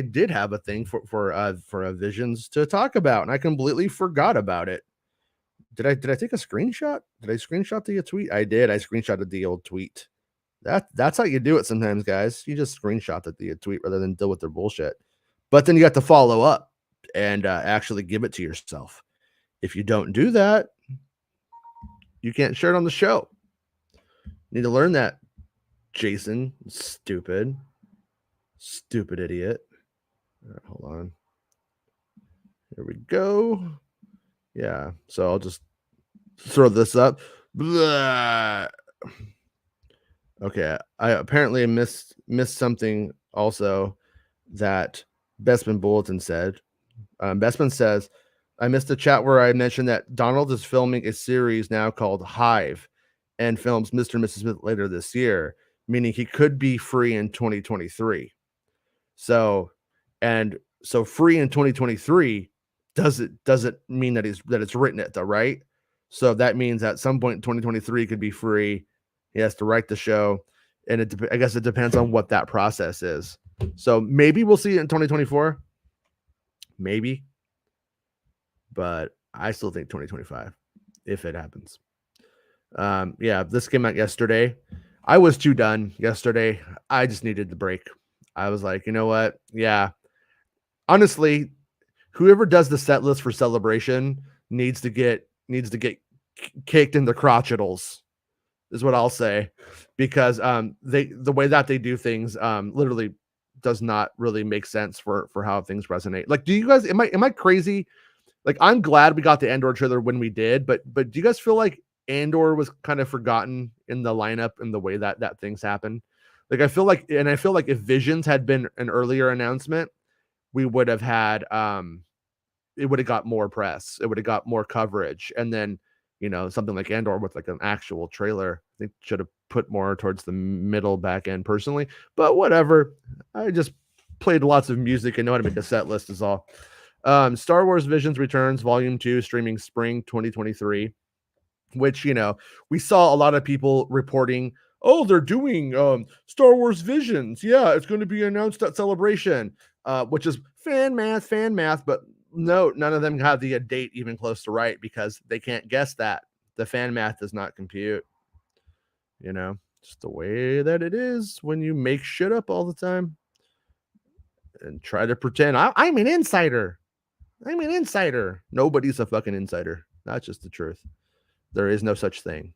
did have a thing for visions to talk about, and I completely forgot about it. Did I take a screenshot? Did I screenshot the tweet? I did. I screenshotted the old tweet. That's how you do it sometimes, guys. You just screenshot the tweet rather than deal with their bullshit. But then you got to follow up and actually give it to yourself. If you don't do that, you can't share it on the show. You need to learn that, Jason. Stupid. Stupid idiot. All right, hold on. Here we go. Yeah, so I'll just throw this up. Blah. Okay, I apparently missed something also that Bestman Bulletin said. Bestman says, I missed a chat where I mentioned that Donald is filming a series now called Hive and films Mr. and Mrs. Smith later this year, meaning he could be free in 2023. So, and so free in 2023 doesn't mean that it's written it though, right? So that means at some point in 2023 he could be free. He has to write the show, and I guess it depends on what that process is. So maybe we'll see it in 2024. Maybe. But I still think 2025 if it happens. Yeah, this came out yesterday. I was too done yesterday. I just needed the break. I was like, you know what? Yeah. Honestly, whoever does the set list for Celebration needs to get kicked in the crotchetals, is what I'll say, because the way that they do things literally does not really make sense for how things resonate. Like, do you guys am I crazy? Like, I'm glad we got the Andor trailer when we did, but do you guys feel like Andor was kind of forgotten in the lineup and the way that things happen? Like, I feel like if Visions had been an earlier announcement, we would have had it would have got more press, it would have got more coverage, and then something like Andor with like an actual trailer, I think should have put more towards the middle back end personally. But whatever, I just played lots of music and know how to make a set list is all. Star Wars Visions Returns Volume 2 streaming spring 2023, which we saw a lot of people reporting, oh, they're doing Star Wars Visions. Yeah, it's going to be announced at Celebration, which is fan math, but no, none of them have the date even close to right because they can't guess that. The fan math does not compute. Just the way that it is when you make shit up all the time and try to pretend I'm an insider. I'm an insider. Nobody's a fucking insider. That's just the truth. There is no such thing.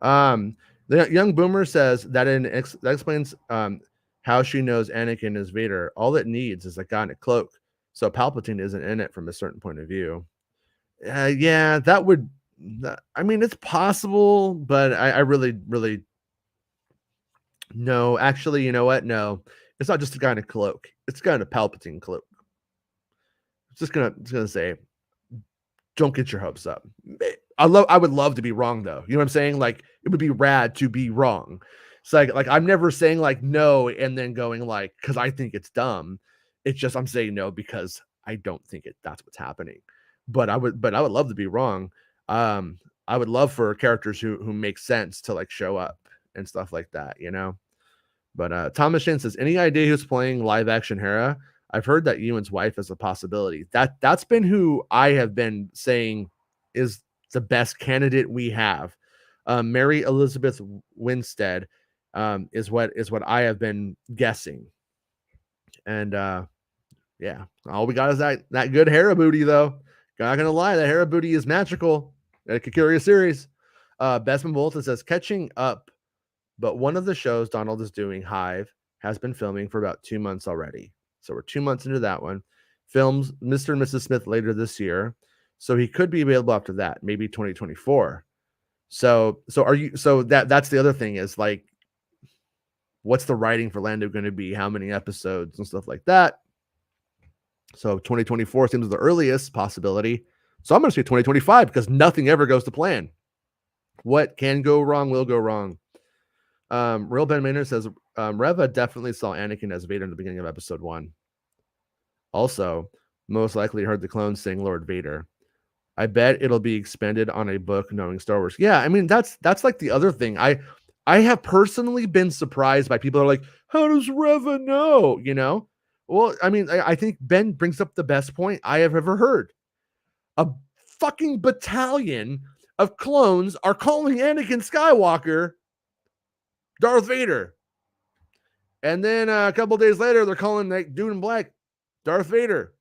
The young boomer says that that explains how she knows Anakin is Vader. All it needs is a guy in a cloak, so Palpatine isn't in it from a certain point of view. Yeah, that would. I mean, it's possible, but I really, really. No, actually, you know what? No, it's not just a guy in a cloak. It's a guy in a Palpatine cloak. It's gonna say, don't get your hopes up. I would love to be wrong though. You know what I'm saying? Like, it would be rad to be wrong. It's like I'm never saying like no and then going like because I think it's dumb. It's just I'm saying no because I don't think that's what's happening. But I would love to be wrong. I would love for characters who make sense to like show up and stuff like that, But Thomas Shane says, any idea who's playing live action Hera? I've heard that Ewan's wife is a possibility. That's been who I have been saying is the best candidate we have. Mary Elizabeth Winstead is what I have been guessing. And yeah, all we got is that good Hera booty though. Not gonna lie, that Hera booty is magical. It could carry a series. Bestman Bolton says catching up, but one of the shows Donald is doing, Hive, has been filming for about 2 months already. So we're 2 months into that one. Films Mr. and Mrs. Smith later this year. So he could be available after that, maybe 2024. So that's the other thing is like, what's the writing for Lando going to be? How many episodes and stuff like that? So 2024 seems the earliest possibility. So I'm going to say 2025 because nothing ever goes to plan. What can go wrong will go wrong. Real Ben Maynard says Reva definitely saw Anakin as Vader in the beginning of episode 1. Also, most likely heard the clones saying Lord Vader. I bet it'll be expanded on a book knowing Star Wars. Yeah, I mean that's like the other thing. I have personally been surprised by people who are like, how does Reva know? Well, I mean, I think Ben brings up the best point I have ever heard. A fucking battalion of clones are calling Anakin Skywalker Darth Vader. And then a couple days later, they're calling that dude in black Darth Vader.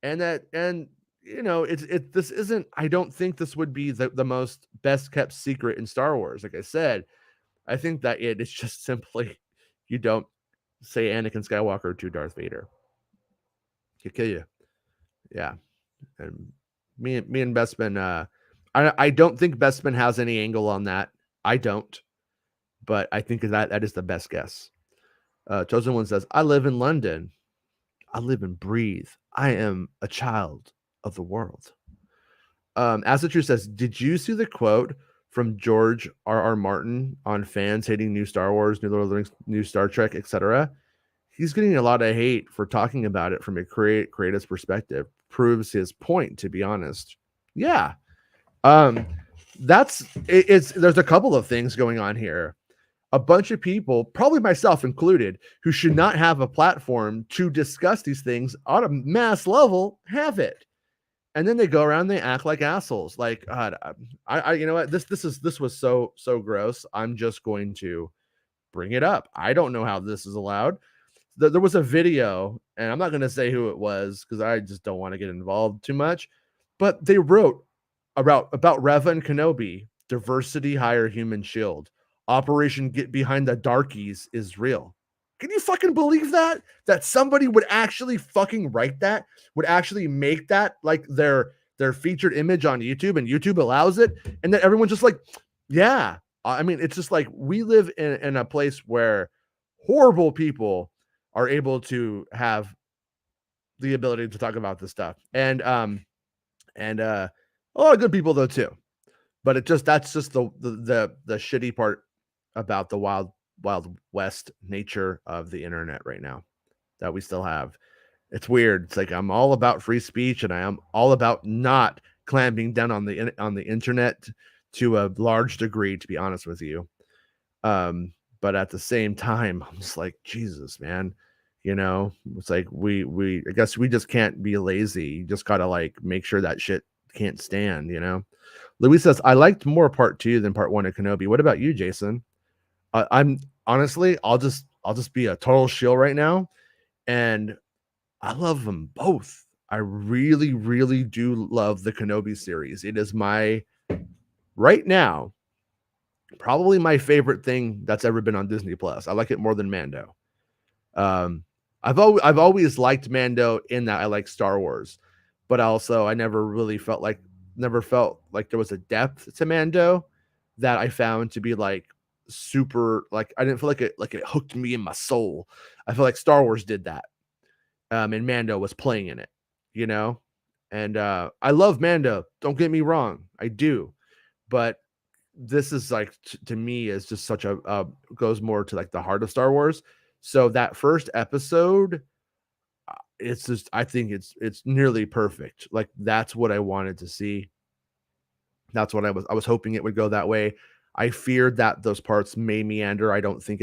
And this isn't, I don't think this would be the most best kept secret in Star Wars. Like I said, I think that it's just simply, you don't say Anakin Skywalker to Darth Vader. He'll kill you. Yeah. And me and Bestman, I don't think Bestman has any angle on that. I don't, but I think that is the best guess. Chosen One says, I live in London. I live and breathe. I am a child of the world. As the Truth says, did you see the quote from George R.R. Martin on fans hating new Star Wars, new Lord of the Rings, new Star Trek, etc.? He's getting a lot of hate for talking about it from a creative's perspective. Proves his point, to be honest. Yeah. There's a couple of things going on here. A bunch of people, probably myself included, who should not have a platform to discuss these things on a mass level, have it. And then they go around, they act like assholes. Like, God, I you know what? This was so gross. I'm just going to bring it up. I don't know how this is allowed. There was a video, and I'm not going to say who it was because I just don't want to get involved too much. But they wrote about Reva and Kenobi, diversity higher human shield. Operation Get Behind the Darkies is real. Can you fucking believe that? That somebody would actually fucking write that? Would actually make that like their featured image on YouTube, and YouTube allows it, and then everyone's just like, yeah. I mean, it's just like we live in a place where horrible people are able to have the ability to talk about this stuff, and a lot of good people though too. But that's just the shitty part about the wild west nature of the internet right now that we still have. It's weird. It's like I'm all about free speech, and I am all about not clamping down on the internet to a large degree, to be honest with you. But at the same time, I'm just like, Jesus, man. You know, it's like we I guess we just can't be lazy. You just gotta like make sure that shit can't stand, you know. Louis says, I liked more part 2 than part 1 of Kenobi. What about you, Jason? I'm honestly, I'll just be a total shill right now, and I love them both. I really, really do love the Kenobi series. It is right now probably my favorite thing that's ever been on Disney Plus. I like it more than Mando. I've always liked Mando in that I like Star Wars, but also I never felt like there was a depth to Mando that I found to be like super, like I didn't feel like it hooked me in my soul. I feel like Star Wars did that. And Mando was playing in it, you know? And I love Mando, don't get me wrong, I do. But this is like to me is just such a goes more to like the heart of Star Wars. So that first episode, it's just, I think it's nearly perfect. Like that's what I wanted to see. That's what I was hoping it would go that way. I feared that those parts may meander. I don't think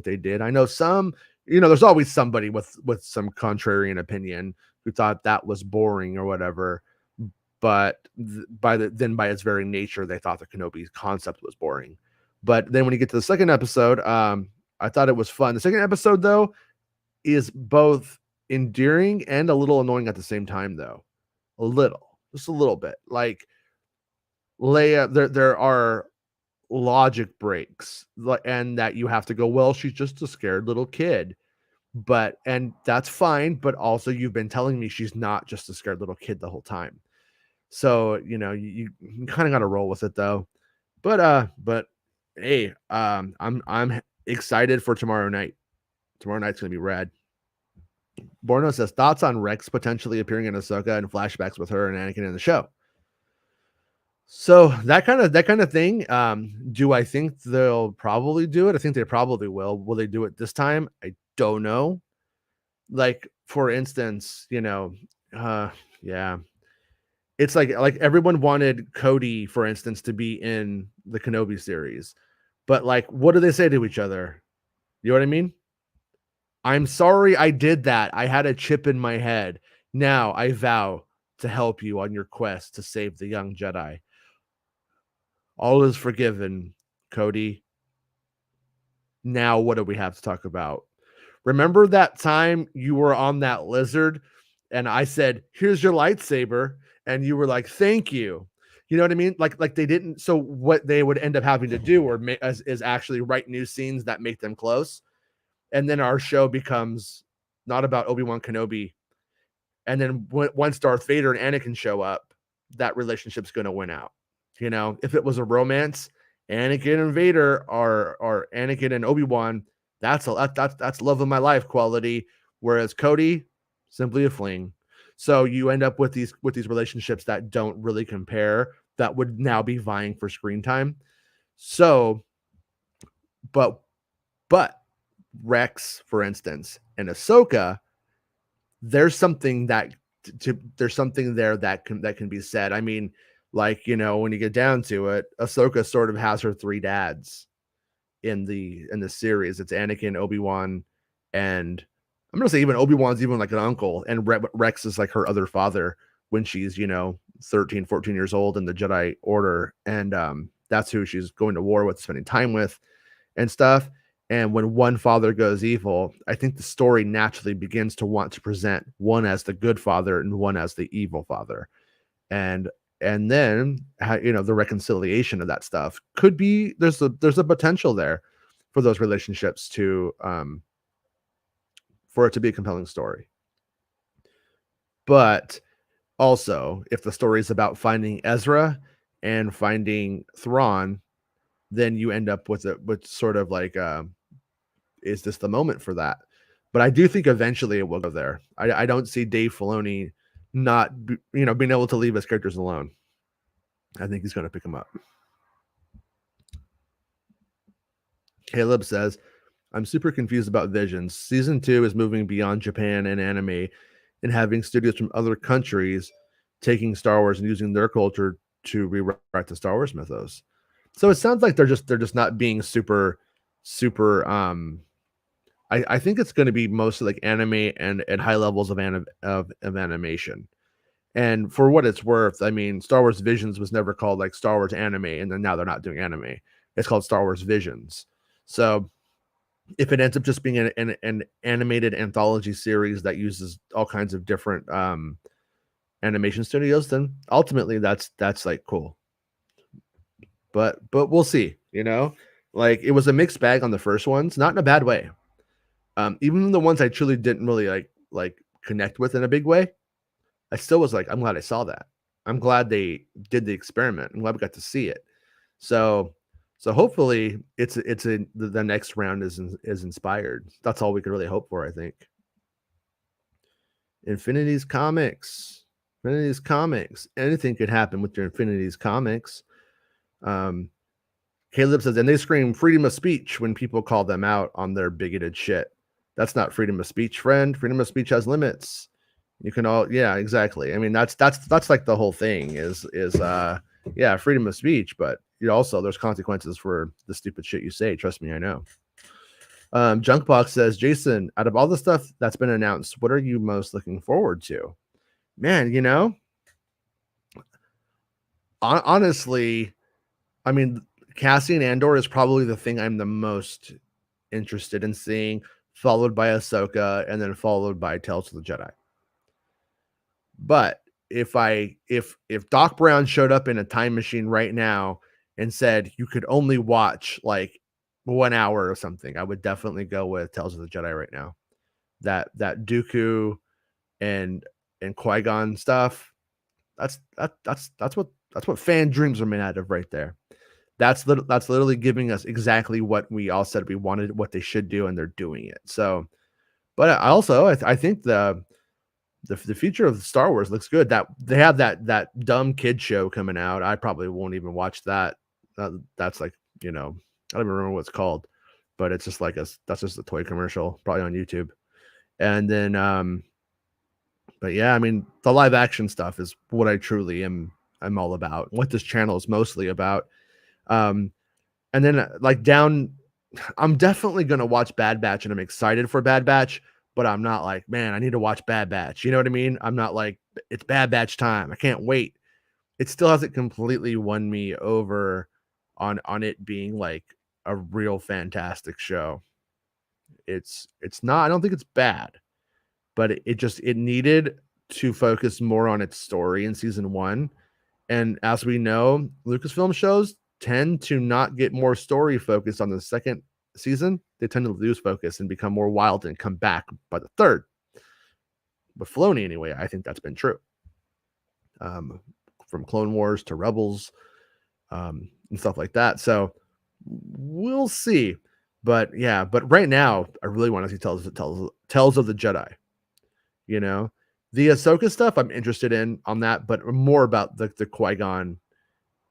they did. I know some, there's always somebody with some contrarian opinion who thought that was boring or whatever. But by its very nature, they thought the Kenobi concept was boring. But then when you get to the second episode, I thought it was fun. The second episode, though, is both endearing and a little annoying at the same time, though. Just a little bit. Like Leia, there are logic breaks, and that you have to go, well, she's just a scared little kid. And that's fine. But also, you've been telling me she's not just a scared little kid the whole time. So, you kind of got to roll with it, though. But hey, I'm excited for tomorrow night. Tomorrow night's gonna be rad. Borno says thoughts on Rex potentially appearing in Ahsoka and flashbacks with her and Anakin in the show. So that kind of thing. Do I think they'll probably do it? I think they probably will. Will they do it this time? I don't know. Like, for instance, yeah. It's like everyone wanted Cody, for instance, to be in the Kenobi series. But like, what do they say to each other? You know what I mean? I'm sorry I did that. I had a chip in my head. Now I vow to help you on your quest to save the young Jedi. All is forgiven, Cody. Now what do we have to talk about? Remember that time you were on that lizard and I said, here's your lightsaber. And you were like, thank you. You know what I mean? Like they didn't. So what they would end up having to do is actually write new scenes that make them close. and then our show becomes not about Obi-Wan Kenobi. And then once Darth Vader and Anakin show up, that relationship's going to win out. You know, if it was a romance, Anakin and Vader are Anakin and Obi-Wan, that's love of my life quality. Whereas Cody, simply a fling. So you end up with these relationships that don't really compare, that would now be vying for screen time. So, but Rex, for instance, and Ahsoka, there's something there that can be said. I mean, like, you know, when you get down to it, Ahsoka sort of has her three dads in the series. It's Anakin, Obi-Wan, and I'm gonna say even Obi-Wan's even like an uncle, and Rex is like her other father when she's, you know, 13, 14 years old in the Jedi Order, and that's who she's going to war with, spending time with, and stuff. And when one father goes evil, I think the story naturally begins to want to present one as the good father and one as the evil father. And then, you know, the reconciliation of that stuff could be, there's a potential there for those relationships to for it to be a compelling story. But also, if the story is about finding Ezra and finding Thrawn, then you end up with sort of like is this the moment for that? But I do think eventually it will go there. I don't see Dave Filoni not being able to leave his characters alone. I think he's going to pick them up. Caleb says, I'm super confused about Visions. Season 2 is moving beyond Japan and anime and having studios from other countries taking Star Wars and using their culture to rewrite the Star Wars mythos. So it sounds like they're just not being super I think it's going to be mostly like anime and high levels of animation. And for what it's worth, I mean, Star Wars Visions was never called like Star Wars Anime, and then now they're not doing anime. It's called Star Wars Visions. So if it ends up just being an animated anthology series that uses all kinds of different animation studios, then ultimately that's like cool. But we'll see. You know, like it was a mixed bag on the first ones, not in a bad way. Even the ones I truly didn't really like connect with in a big way, I still was like, I'm glad I saw that. I'm glad they did the experiment. I'm glad we got to see it. So hopefully the next round is inspired. That's all we could really hope for, I think. Infinity's Comics. Anything could happen with your Infinity's Comics. Caleb says, and they scream freedom of speech when people call them out on their bigoted shit. That's not freedom of speech, friend. Freedom of speech has limits. You can all, yeah, exactly. I mean, that's like the whole thing is yeah, freedom of speech, but you also there's consequences for the stupid shit you say. Trust me, I know. Junkbox says, Jason, out of all the stuff that's been announced, what are you most looking forward to? Man, you know, honestly, I mean, Cassian Andor is probably the thing I'm the most interested in seeing, followed by Ahsoka, and then followed by Tales of the Jedi. But if Doc Brown showed up in a time machine right now and said you could only watch like 1 hour or something, I would definitely go with Tales of the Jedi right now. That Dooku and Qui-Gon stuff, that's what fan dreams are made out of right there. That's literally giving us exactly what we all said we wanted, what they should do, and they're doing it. So, but I think the future of Star Wars looks good. That they have that dumb kid show coming out. I probably won't even watch that. That's like, you know, I don't even remember what it's called, but it's just like that's just a toy commercial, probably on YouTube. And then, but yeah, I mean, the live action stuff is what I truly I'm all about. What this channel is mostly about. And then I'm definitely gonna watch Bad Batch, and I'm excited for Bad Batch. But I'm not like, man, I need to watch Bad Batch. You know what I mean? I'm not like, it's Bad Batch time. I can't wait. It still hasn't completely won me over on it being like a real fantastic show. It's not, I don't think it's bad, but it needed to focus more on its story in season 1. And as we know, Lucasfilm shows tend to not get more story focused on the second season, they tend to lose focus and become more wild and come back by the third. With Filoni, anyway, I think that's been true. From Clone Wars to Rebels, and stuff like that. So we'll see. But yeah, but right now, I really want to see Tales of the Jedi. You know, the Ahsoka stuff I'm interested in on that, but more about the Qui-Gon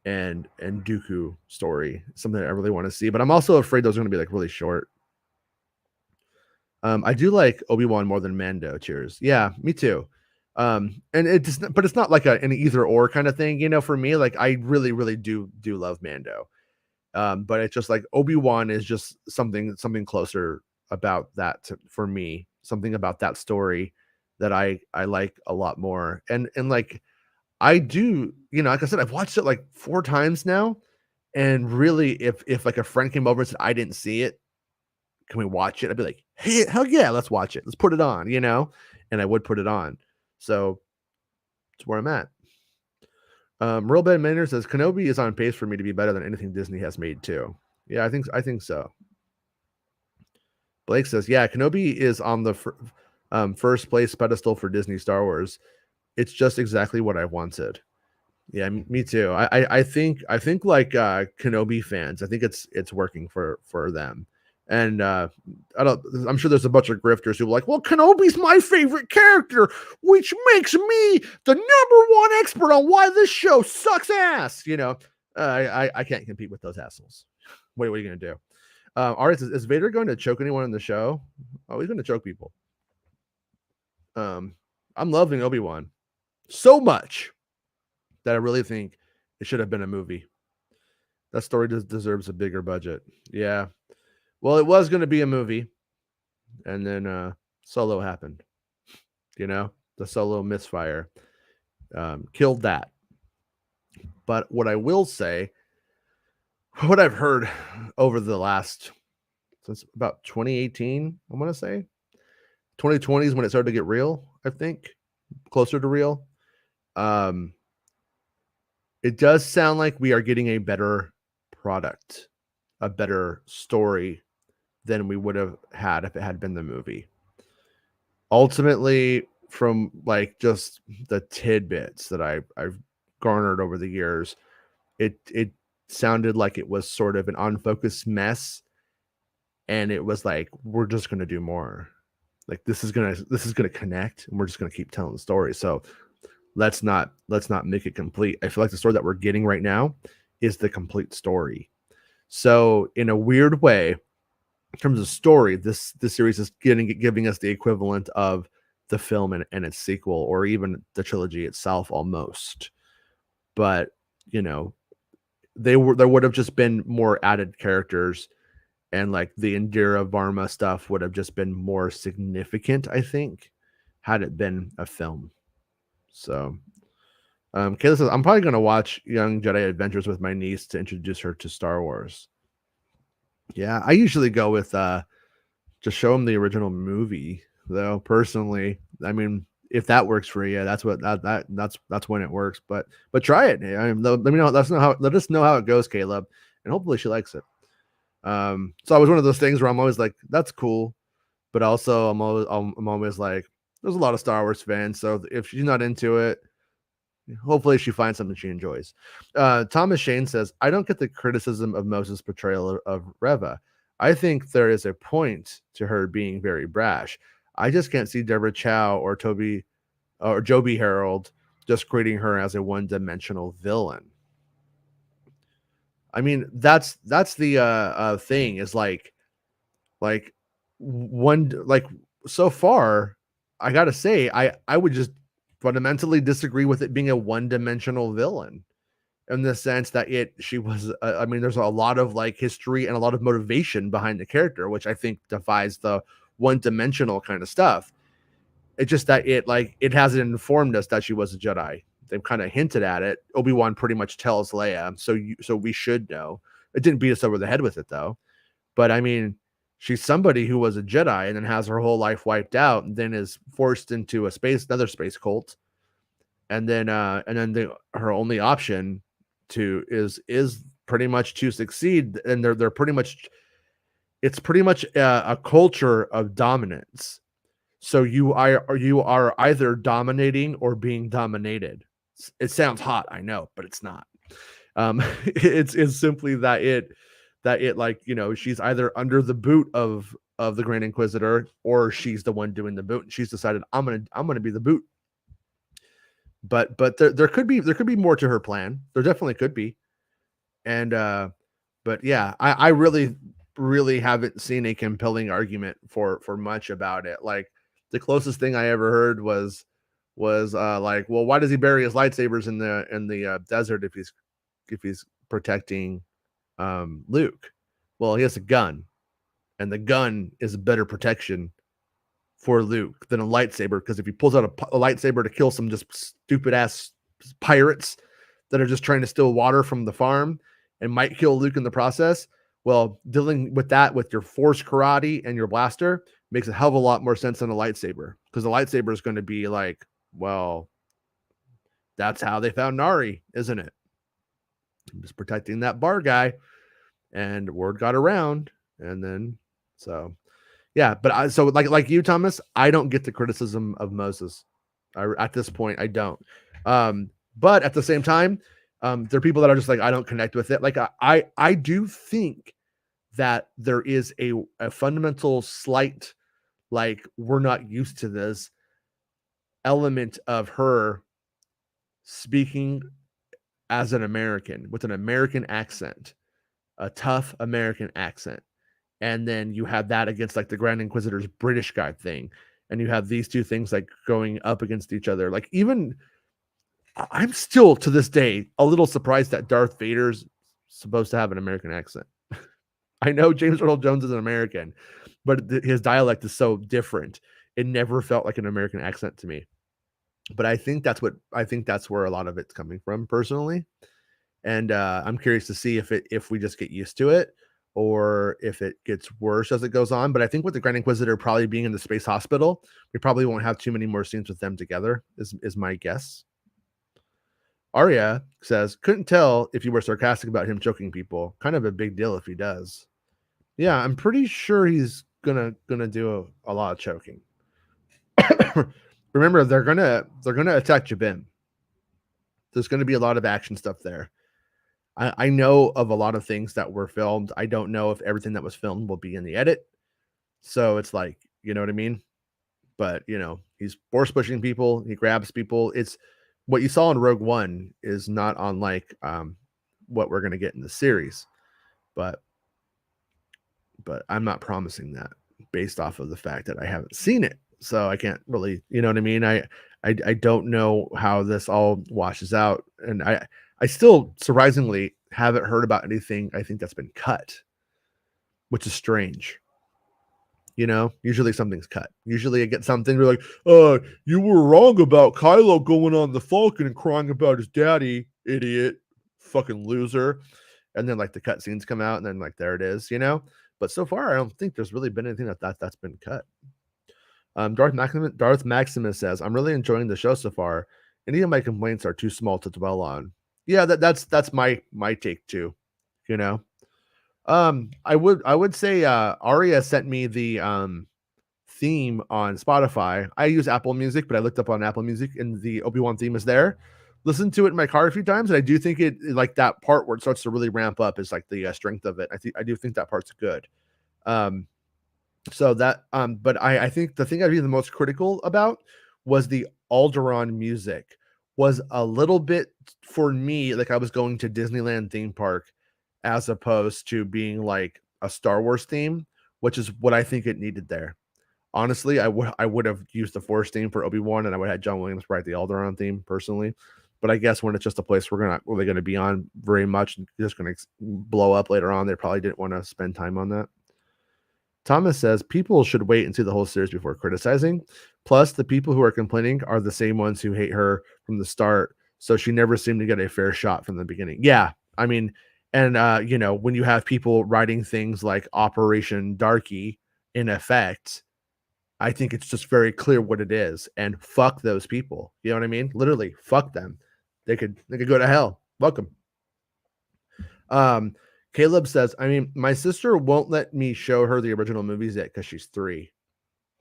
and Dooku story, something that I really want to see. But I'm also afraid those are going to be like really short. I do like Obi-Wan more than Mando. Cheers. Yeah, me too. And but it's not like an either or kind of thing, you know. For me, like I really do love Mando. But it's just like Obi-Wan is just something closer about that for me. Something about that story that I like a lot more. And like I do, you know, like I said, I've watched it like 4 times now. And really, if like a friend came over and said I didn't see it, can we watch it? I'd be like, hey, hell yeah, let's watch it. Let's put it on, you know? And I would put it on. So that's where I'm at. Real Bad Manner says Kenobi is on pace for me to be better than anything Disney has made too. Yeah, I think so. Blake says, yeah, Kenobi is on the first place pedestal for Disney Star Wars. It's just exactly what I wanted. Yeah, me too. I think like Kenobi fans, I think it's working for them. And I'm sure there's a bunch of grifters who are like, well, Kenobi's my favorite character, which makes me the #1 expert on why this show sucks ass. You know, I can't compete with those assholes. What are you gonna do? All right, is Vader going to choke anyone in the show? Oh, he's going to choke people. I'm loving Obi-Wan so much that I really think it should have been a movie. That story deserves a bigger budget. Yeah. Well, it was going to be a movie, and then Solo happened. You know, the Solo misfire killed that. But what I will say, what I've heard over the last, since about 2018, I want to say 2020 is when it started to get real. I think closer to real. It does sound like we are getting a better product, a better story than we would have had if it had been the movie. Ultimately, from like just the tidbits that I've garnered over the years, it sounded like it was sort of an unfocused mess, and it was like we're just gonna do more. Like this is gonna connect, and we're just gonna keep telling the story. So let's not make it complete. I feel like the story that we're getting right now is the complete story. So in a weird way, in terms of story, this series is giving us the equivalent of the film and its sequel, or even the trilogy itself almost. But you know, there would have just been more added characters, and like the Indira Varma stuff would have just been more significant, I think, had it been a film. So Kayla says, I'm probably going to watch Young Jedi Adventures with my niece to introduce her to Star Wars. Yeah, I usually go with just show them the original movie, though. Personally, I mean, if that works for you, that's what that's when it works. But try it. I mean, let me know. Let us know how it goes, Caleb, and hopefully she likes it. So I was one of those things where I'm always like, that's cool, but also I'm always like, there's a lot of Star Wars fans, so if she's not into it, hopefully she finds something she enjoys. Thomas Shane says, I don't get the criticism of Moses' portrayal of Reva. I think there is a point to her being very brash. I just can't see Deborah Chow or Joby Harold just creating her as a one-dimensional villain. I mean, that's the thing is like so far, I gotta say, I would just fundamentally disagree with it being a one-dimensional villain, in the sense that she was I mean, there's a lot of like history and a lot of motivation behind the character, which I think defies the one-dimensional kind of stuff. It's just that it hasn't informed us that she was a Jedi. They've kind of hinted at it. Obi-Wan pretty much tells Leia, so we should know. It didn't beat us over the head with it though. But I mean, she's somebody who was a Jedi and then has her whole life wiped out, and then is forced into another space cult, and then her only option is pretty much to succeed, and they're pretty much, it's pretty much a culture of dominance. So you are either dominating or being dominated. It sounds hot, I know, but it's not. It's simply that it like, you know, she's either under the boot of the Grand Inquisitor, or she's the one doing the boot, and she's decided I'm gonna be the boot. But there could be more to her plan. There definitely could be. And but yeah, I really haven't seen a compelling argument for much about it. Like, the closest thing I ever heard was like, well, why does he bury his lightsabers in the desert if he's protecting Luke? Well, he has a gun, and the gun is a better protection for Luke than a lightsaber, because if he pulls out a lightsaber to kill some just stupid ass pirates that are just trying to steal water from the farm and might kill Luke in the process, well, dealing with that with your force karate and your blaster makes a hell of a lot more sense than a lightsaber, because the lightsaber is going to be like, well, that's how they found Nari, isn't it? I'm just protecting that bar guy, and word got around, and then so yeah. But so like you, Thomas, I don't get the criticism of Moses. At this point, I don't. But at the same time, there are people that are just like, I don't connect with it. Like I do think that there is a fundamental slight, like, we're not used to this element of her speaking as an American with an American accent, a tough American accent. And then you have that against like the Grand Inquisitor's British guy thing. And you have these two things like going up against each other. Like, even I'm still to this day a little surprised that Darth Vader's supposed to have an American accent. I know James Earl Jones is an American, but his dialect is so different. It never felt like an American accent to me. But I think that's where a lot of it's coming from, personally. And I'm curious to see if we just get used to it, or if it gets worse as it goes on. But I think with the Grand Inquisitor probably being in the space hospital, we probably won't have too many more scenes with them together, is my guess. Arya says, couldn't tell if you were sarcastic about him choking people. Kind of a big deal if he does. Yeah, I'm pretty sure he's gonna do a lot of choking. Remember, they're gonna attack Jabin. There's gonna be a lot of action stuff there. I know of a lot of things that were filmed. I don't know if everything that was filmed will be in the edit. So it's like, you know what I mean? But, you know, he's force pushing people. He grabs people. It's what you saw in Rogue One is not unlike what we're going to get in the series. But I'm not promising that based off of the fact that I haven't seen it. So I can't really, you know what I mean? I don't know how this all washes out. And I still surprisingly haven't heard about anything I think that's been cut, which is strange. You know, usually something's cut. Usually I get something like, you were wrong about Kylo going on the Falcon and crying about his daddy, idiot, fucking loser. And then like the cut scenes come out, and then like there it is, you know. But so far, I don't think there's really been anything that's been cut. Darth Maximus says, I'm really enjoying the show so far. Any of my complaints are too small to dwell on. Yeah, that's my take too. You know, I would say Aria sent me the theme on Spotify. I use Apple Music, but I looked up on Apple Music, and the Obi-Wan theme is there. Listened to it in my car a few times, and I do think it, like, that part where it starts to really ramp up is like the strength of it. I do think that part's good. So that but I think the thing I'd be the most critical about was the Alderaan music was a little bit, for me, like I was going to Disneyland theme park as opposed to being like a Star Wars theme, which is what I think it needed there. Honestly, I would have used the Force theme for Obi-Wan, and I would have had John Williams write the Alderaan theme personally. But I guess when it's just a place we're not really going to be on very much, and just going to blow up later on, they probably didn't want to spend time on that. Thomas says people should wait and see the whole series before criticizing. Plus, the people who are complaining are the same ones who hate her from the start, so she never seemed to get a fair shot from the beginning. Yeah, I mean, and you know, when you have people writing things like Operation Darky in effect, I think it's just very clear what it is, and fuck those people. You know what I mean? Literally, fuck them. They could go to hell. Welcome. Caleb says, I mean, my sister won't let me show her the original movies yet because she's 3.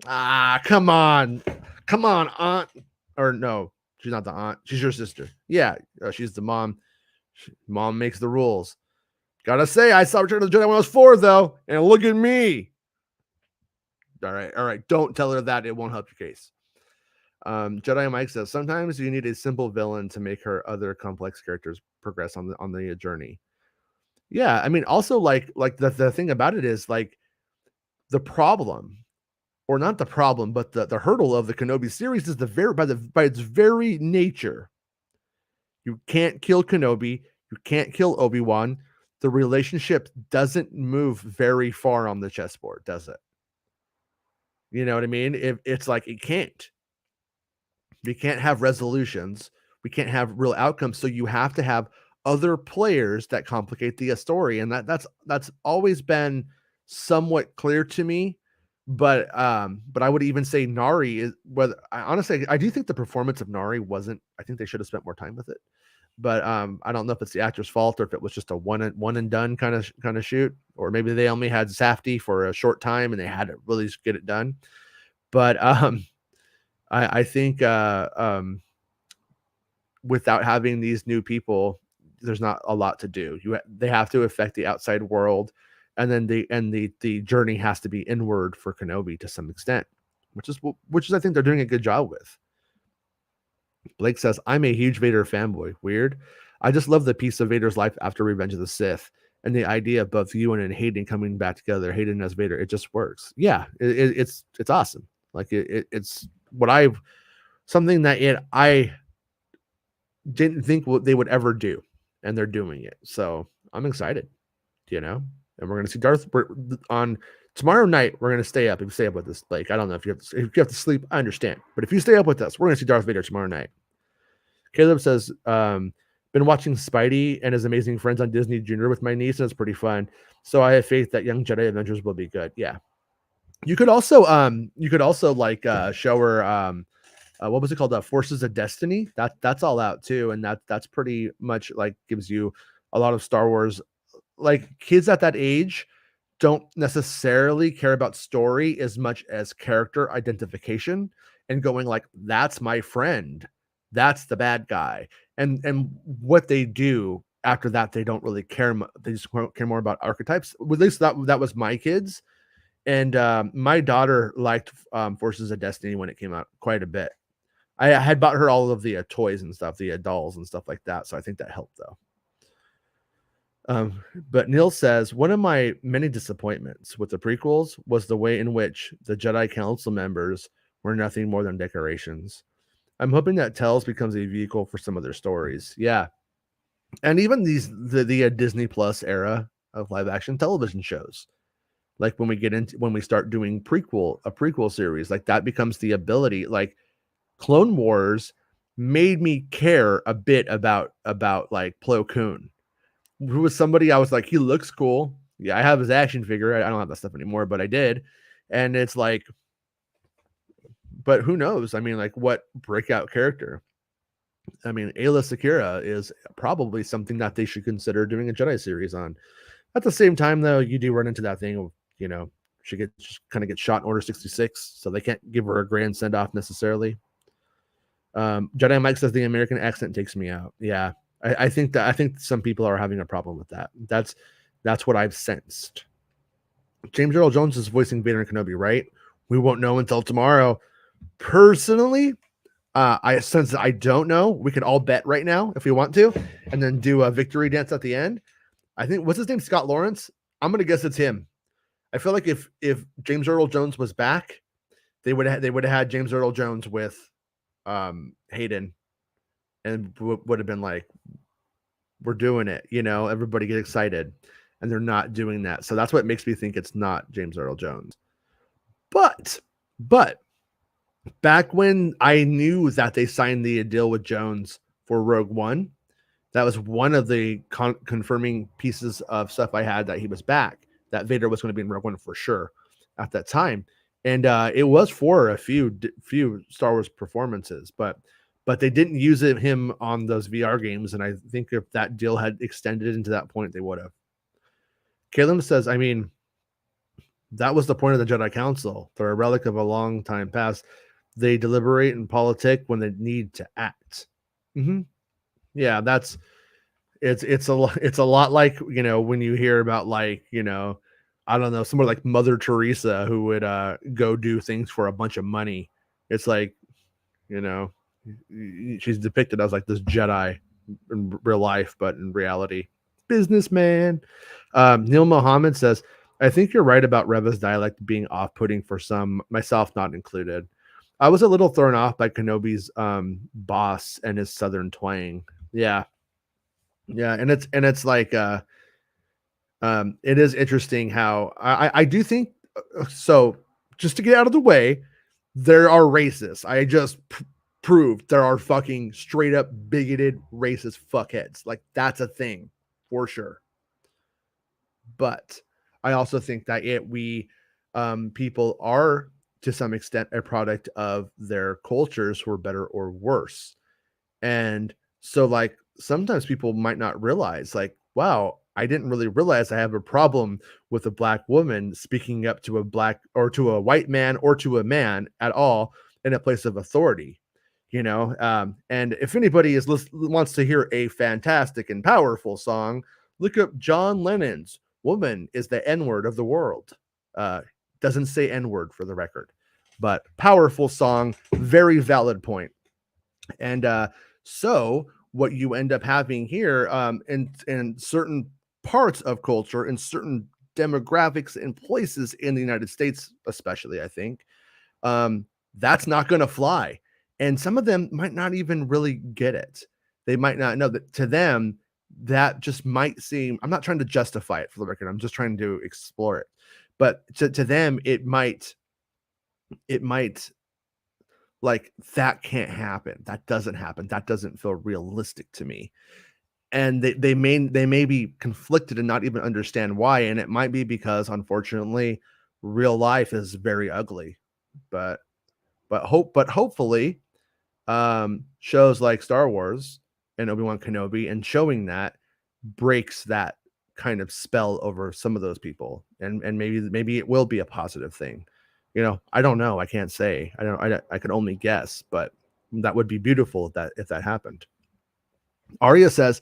Ah, come on, aunt. Or no, she's not the aunt. She's your sister. Yeah, she's the mom. Mom makes the rules. Gotta say, I saw Return of the Jedi when I was 4, though, and look at me. All right. Don't tell her that; it won't help your case. Jedi Mike says sometimes you need a simple villain to make her other complex characters progress on the journey. Yeah, I mean, also like the thing about it is like the problem, or not the problem, but the hurdle of the Kenobi series is by its very nature. You can't kill Kenobi. You can't kill Obi-Wan. The relationship doesn't move very far on the chessboard, does it? You know what I mean? It's like it can't. We can't have resolutions. We can't have real outcomes. So you have to have other players that complicate the story, and that's always been somewhat clear to me. But I would even say Nari is whether honestly I do think the performance of Nari wasn't. I think they should have spent more time with it. But I don't know if it's the actor's fault or if it was just a one and done kind of shoot, or maybe they only had Safdie for a short time and they had to really get it done. But I think without having these new people, there's not a lot to do. They have to affect the outside world, and then the journey has to be inward for Kenobi to some extent, which is I think they're doing a good job with. Blake says, I'm a huge Vader fanboy. Weird. I just love the piece of Vader's life after Revenge of the Sith, and the idea of both Ewan and Hayden coming back together, Hayden as Vader, it just works. Yeah, it's awesome. Like it's what something that I didn't think they would ever do, and they're doing it. So I'm excited, and we're going to see Darth on tomorrow night. We're going to stay up. If you stay up with us, Blake, I don't know if you have to sleep, I understand, but if you stay up with us, we're going to see Darth Vader tomorrow night. Caleb says, been watching Spidey and his amazing friends on Disney Junior with my niece, and it's pretty fun. So I have faith that Young Jedi Adventures will be good. Yeah. You could also like show her what was it called? Forces of Destiny. That's all out too, and that's pretty much like gives you a lot of Star Wars. Like kids at that age don't necessarily care about story as much as character identification and going like, that's my friend, that's the bad guy, and what they do after that, they don't really care. They just care more about archetypes. At least that was my kids. And my daughter liked Forces of Destiny when it came out quite a bit. I had bought her all of the toys and stuff, the dolls and stuff like that. So I think that helped though. But Neil says, one of my many disappointments with the prequels was the way in which the Jedi Council members were nothing more than decorations. I'm hoping that Tales becomes a vehicle for some of their stories. Yeah. And even the Disney Plus era of live action television shows. Like when we start doing a prequel series, like that becomes the ability. Like Clone Wars made me care a bit about like Plo Koon, who was somebody I was like, he looks cool. Yeah, I have his action figure. I don't have that stuff anymore, but I did. And it's like, but who knows? I mean, like what breakout character? I mean, Ayla Secura is probably something that they should consider doing a Jedi series on. At the same time, though, you do run into that thing of, she kind of gets shot in Order 66, so they can't give her a grand send off necessarily. Jedi Mike says the American accent takes me out. Yeah, I think some people are having a problem with that. That's what I've sensed. James Earl Jones is voicing Vader and Kenobi, right? We won't know until tomorrow. Personally, I sense I don't know. We can all bet right now if we want to, and then do a victory dance at the end. I think what's his name? Scott Lawrence. I'm gonna guess it's him. I feel like if James Earl Jones was back, they would have had James Earl Jones with Hayden, and would have been like, we're doing it. Everybody get excited, and they're not doing that. So that's what makes me think it's not James Earl Jones. But back when I knew that they signed the deal with Jones for Rogue One, that was one of the confirming pieces of stuff I had that he was back, that Vader was going to be in Rogue One for sure at that time. And it was for a few Star Wars performances, but they didn't use him on those VR games. And I think if that deal had extended into that point, they would have. Caleb says, I mean, that was the point of the Jedi Council. They're a relic of a long time past. They deliberate and politic when they need to act. Yeah, that's it's a lot like, when you hear about, like, I don't know, someone like Mother Teresa who would go do things for a bunch of money. It's like, she's depicted as like this Jedi in real life, but in reality, businessman. Neil Mohammed says, I think you're right about Reva's dialect being off-putting for some, myself not included. I was a little thrown off by Kenobi's boss and his southern twang. Yeah. And it's like it is interesting how I do think so. Just to get out of the way, there are racists. I just proved there are fucking straight up bigoted racist fuckheads. Like, that's a thing for sure. But I also think that people are to some extent a product of their cultures, for better or worse. And so, like, sometimes people might not realize, like, wow, I didn't really realize I have a problem with a black woman speaking up to a black or to a white man or to a man at all in a place of authority, and if anybody wants to hear a fantastic and powerful song, look up John Lennon's "Woman is the N-word of the world." Doesn't say N-word, for the record, but powerful song, very valid point. And so what you end up having here, in certain parts of culture, in certain demographics and places in the United States, especially, I think, that's not going to fly. And some of them might not even really get it. They might not know that to them, that just might seem, I'm not trying to justify it, for the record. I'm just trying to explore it. But to them, it might like, that can't happen. That doesn't happen. That doesn't feel realistic to me. And they may be conflicted and not even understand why. And it might be because, unfortunately, real life is very ugly. But hopefully, shows like Star Wars and Obi-Wan Kenobi and showing that breaks that kind of spell over some of those people, and maybe it will be a positive thing. I don't know. I can't say. I can only guess, but that would be beautiful if that happened. Arya says,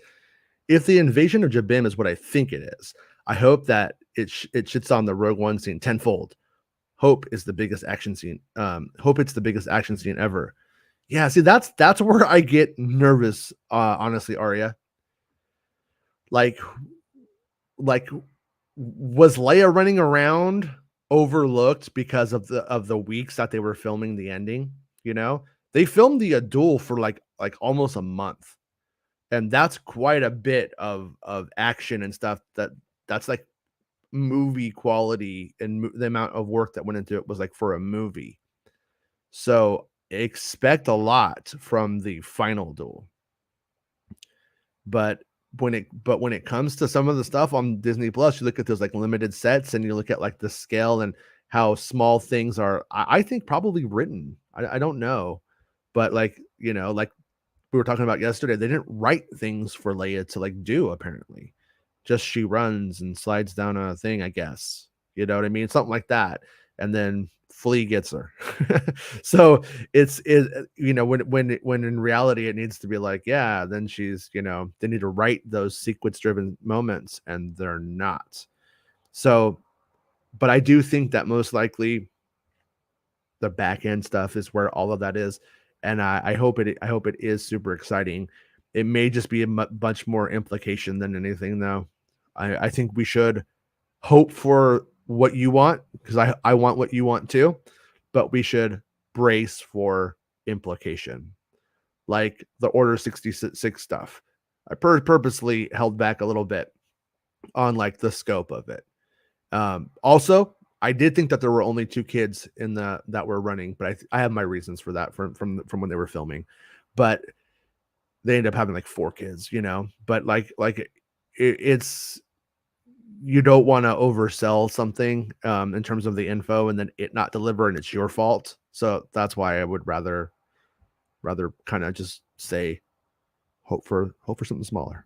if the invasion of Jabim is what I think it is, I hope that it shits on the Rogue One scene tenfold. Hope is the biggest action scene. Hope it's the biggest action scene ever. Yeah, see, that's where I get nervous, honestly, Arya. Like, was Leia running around overlooked because of the weeks that they were filming the ending? They filmed the duel for like almost a month, and that's quite a bit of action and stuff. That's like movie quality, and the amount of work that went into it was like for a movie. So expect a lot from the final duel. But when it comes to some of the stuff on Disney Plus, you look at those like limited sets, and you look at like the scale and how small things are. I think probably written. I don't know, but like like we were talking about yesterday, they didn't write things for Leia to like do. Apparently, just she runs and slides down a thing. I guess, you know what I mean, something like that, and then Flea gets her. So it's when in reality it needs to be like, yeah, then she's they need to write those sequence driven moments, and they're not. So, but I do think that most likely the back end stuff is where all of that is, and I hope it is super exciting. It may just be a bunch more implication than anything, though. I think we should hope for what you want, because I want what you want too, but we should brace for implication, like the Order 66 stuff. I purposely held back a little bit on like the scope of it. Also, I did think that there were only 2 kids in that were running, but I have my reasons for that from when they were filming, but they ended up having like 4 kids, but like it's, you don't want to oversell something in terms of the info and then it not deliver and it's your fault. So that's why I would rather kind of just say hope for something smaller,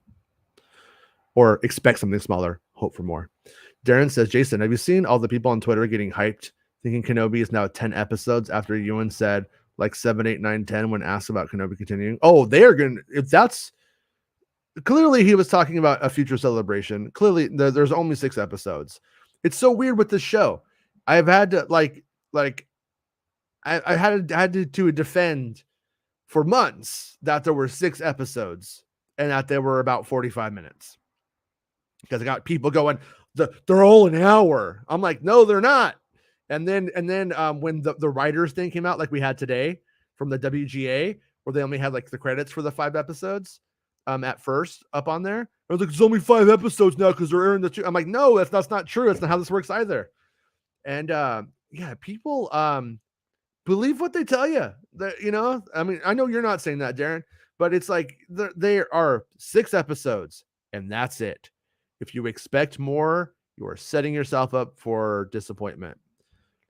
or expect something smaller. hope for more. Darren says, Jason, have you seen all the people on Twitter getting hyped, thinking Kenobi is now 10 episodes after Ewan said like 7, 8, 9, 10 when asked about Kenobi continuing? Oh, they are going to, if that's, clearly he was talking about a future celebration. Clearly there's only 6 episodes. It's so weird with this show. I've had to I had to defend for months that there were 6 episodes and that they were about 45 minutes. Because I got people going, they're all an hour. I'm like, no, they're not. And then when the writers thing came out, like we had today from the WGA, where they only had like the credits for the 5 episodes at first up on there. I was like, it's only 5 episodes now because they're airing the 2. I'm like, no, that's not true. That's not how this works either. And yeah, people believe what they tell you. You know, I mean, I know you're not saying that, Darren, but it's like there are 6 episodes and that's it. If you expect more, you are setting yourself up for disappointment.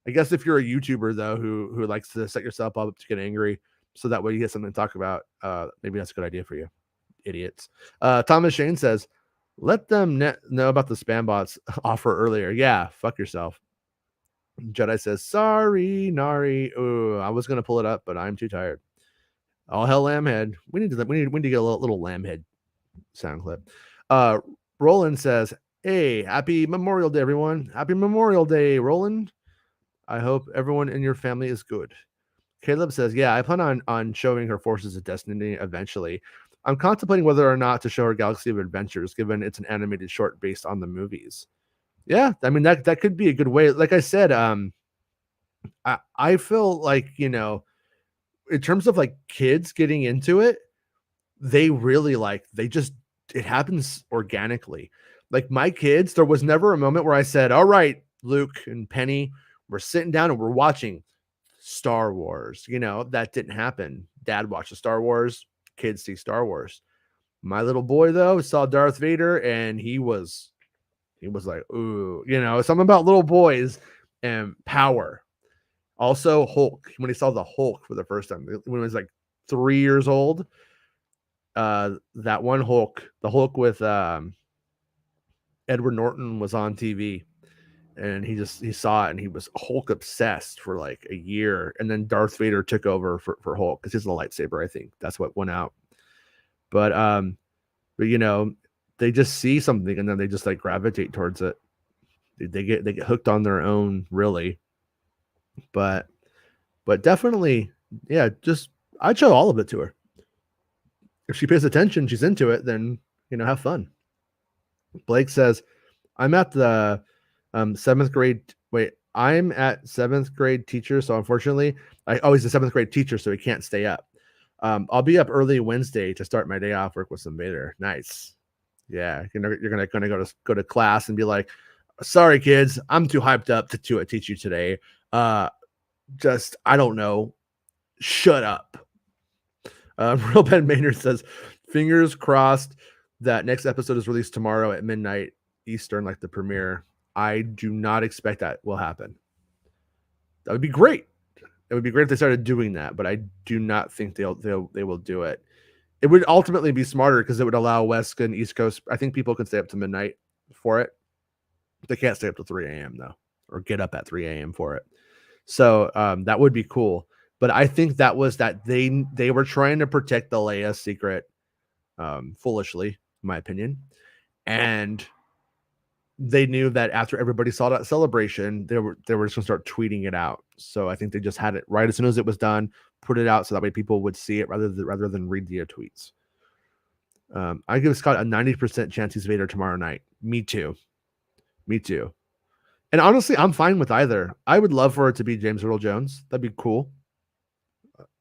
I guess if you're a YouTuber though, who likes to set yourself up to get angry, so that way you get something to talk about, maybe that's a good idea for you, idiots. Thomas Shane says, let them know about the spam bots offer earlier. Yeah, fuck yourself. Jedi says, sorry, Nari. Ooh, I was gonna pull it up, but I'm too tired. All hell, Lambhead. We need to get a little Lambhead sound clip. Roland says, hey, happy Memorial Day, everyone. Happy Memorial Day, Roland. I hope everyone in your family is good. Caleb says, yeah, I plan on showing her Forces of Destiny eventually. I'm contemplating whether or not to show her Galaxy of Adventures, given it's an animated short based on the movies. Yeah, I mean, that could be a good way. Like I said, I feel like, you know, in terms of like kids getting into it, they really it happens organically. Like my kids, there was never a moment where I said, all right, Luke and Penny, we're sitting down and we're watching Star Wars. You know, that didn't happen. Dad watches Star Wars, kids see Star Wars. My little boy, though, saw Darth Vader and he was like, ooh, you know, something about little boys and power. Also, Hulk, when he saw the Hulk for the first time, when he was like 3 years old, that one Hulk, the Hulk with Edward Norton was on TV, and he saw it and he was Hulk obsessed for like a year, and then Darth Vader took over for Hulk because he's a lightsaber. I think that's what went out. But you know, they just see something and then they just like gravitate towards it. They get hooked on their own, really. But definitely, yeah, just I'd show all of it to her. If she pays attention, she's into it, then, you know, have fun. Blake says, I'm at the 7th grade. Wait, I'm at 7th grade teacher. So unfortunately, he's a 7th grade teacher, so he can't stay up. I'll be up early Wednesday to start my day off work with some Vader. Nice. Yeah. You're gonna go to class and be like, sorry, kids, I'm too hyped up to teach you today. Just, I don't know. Shut up. Real Ben Maynard says, fingers crossed that next episode is released tomorrow at midnight Eastern, like the premiere. I do not expect that will happen. That would be great. It would be great if they started doing that, but I do not think they will do it. It would ultimately be smarter because it would allow West and East Coast. I think people can stay up to midnight for it. They can't stay up to 3 a.m. though, or get up at 3 a.m. for it. So that would be cool. But I think that was that they were trying to protect the Leia secret foolishly, in my opinion. And they knew that after everybody saw that celebration, they were just going to start tweeting it out. So I think they just had it right as soon as it was done, put it out so that way people would see it rather than read the tweets. I give Scott a 90% chance he's Vader tomorrow night. Me too. And honestly, I'm fine with either. I would love for it to be James Earl Jones. That'd be cool.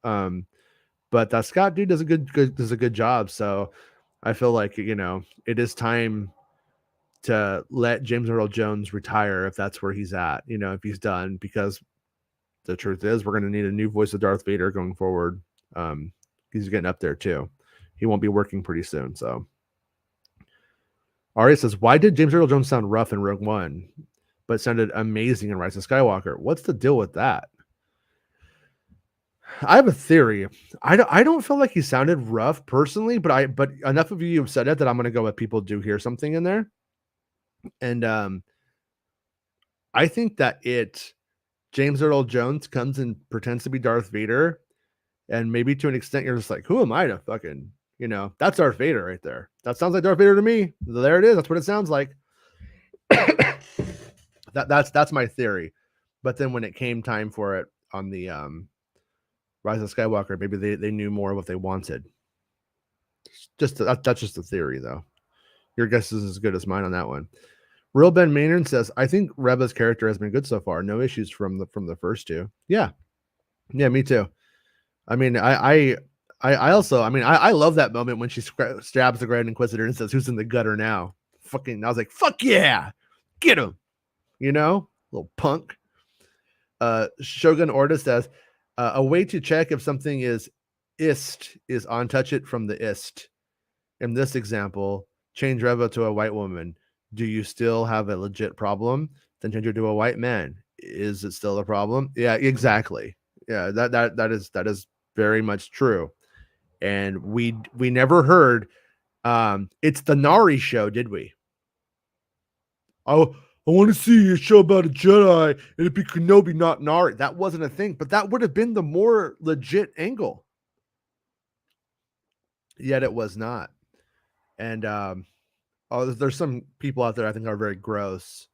But that Scott dude does a good job. So I feel like, you know, it is time to let James Earl Jones retire if that's where he's at, you know, if he's done, because the truth is we're going to need a new voice of Darth Vader going forward. He's getting up there too. He won't be working pretty soon. So Ari says, why did James Earl Jones sound rough in Rogue One, but sounded amazing in Rise of Skywalker? What's the deal with that? I have a theory. I don't feel like he sounded rough personally, but enough of you have said it that I'm going to go with people do hear something in there. And I think that James Earl Jones comes and pretends to be Darth Vader, and maybe to an extent you're just like, who am I to fucking, that's Darth Vader right there. That sounds like Darth Vader to me. There it is. That's what it sounds like. That's my theory. But then when it came time for it on the Rise of Skywalker, maybe they knew more of what they wanted. That's just a theory, though. Your guess is as good as mine on that one. Real Ben Maynard says, I think Reva's character has been good so far. No issues from the first two. Yeah, me too. I mean, I also, I love that moment when she stabs the Grand Inquisitor and says, "Who's in the gutter now?" Fucking, I was like, "Fuck yeah, get him!" Little punk. Shogun Orta says, a way to check if something is untouch it from the ist. In this example, change Reva to a white woman. Do you still have a legit problem? Then change her to a white man. Is it still a problem? Yeah, exactly. Yeah, that is very much true. And we never heard it's the Nari show, did we? Oh, I want to see a show about a Jedi and it'd be Kenobi, not Nari. That wasn't a thing, but that would have been the more legit angle. Yet it was not. And there's some people out there I think are very gross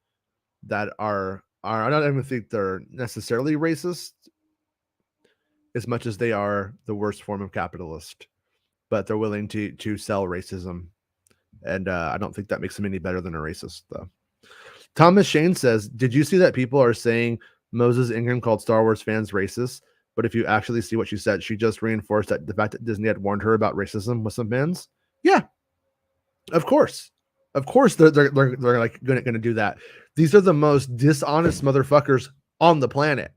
that are I don't even think they're necessarily racist as much as they are the worst form of capitalist, but they're willing to sell racism. And I don't think that makes them any better than a racist, though. Thomas Shane says, did you see that people are saying Moses Ingram called Star Wars fans racist? But if you actually see what she said, she just reinforced that the fact that Disney had warned her about racism with some fans. Yeah, of course. Of course they're like going to do that. These are the most dishonest motherfuckers on the planet.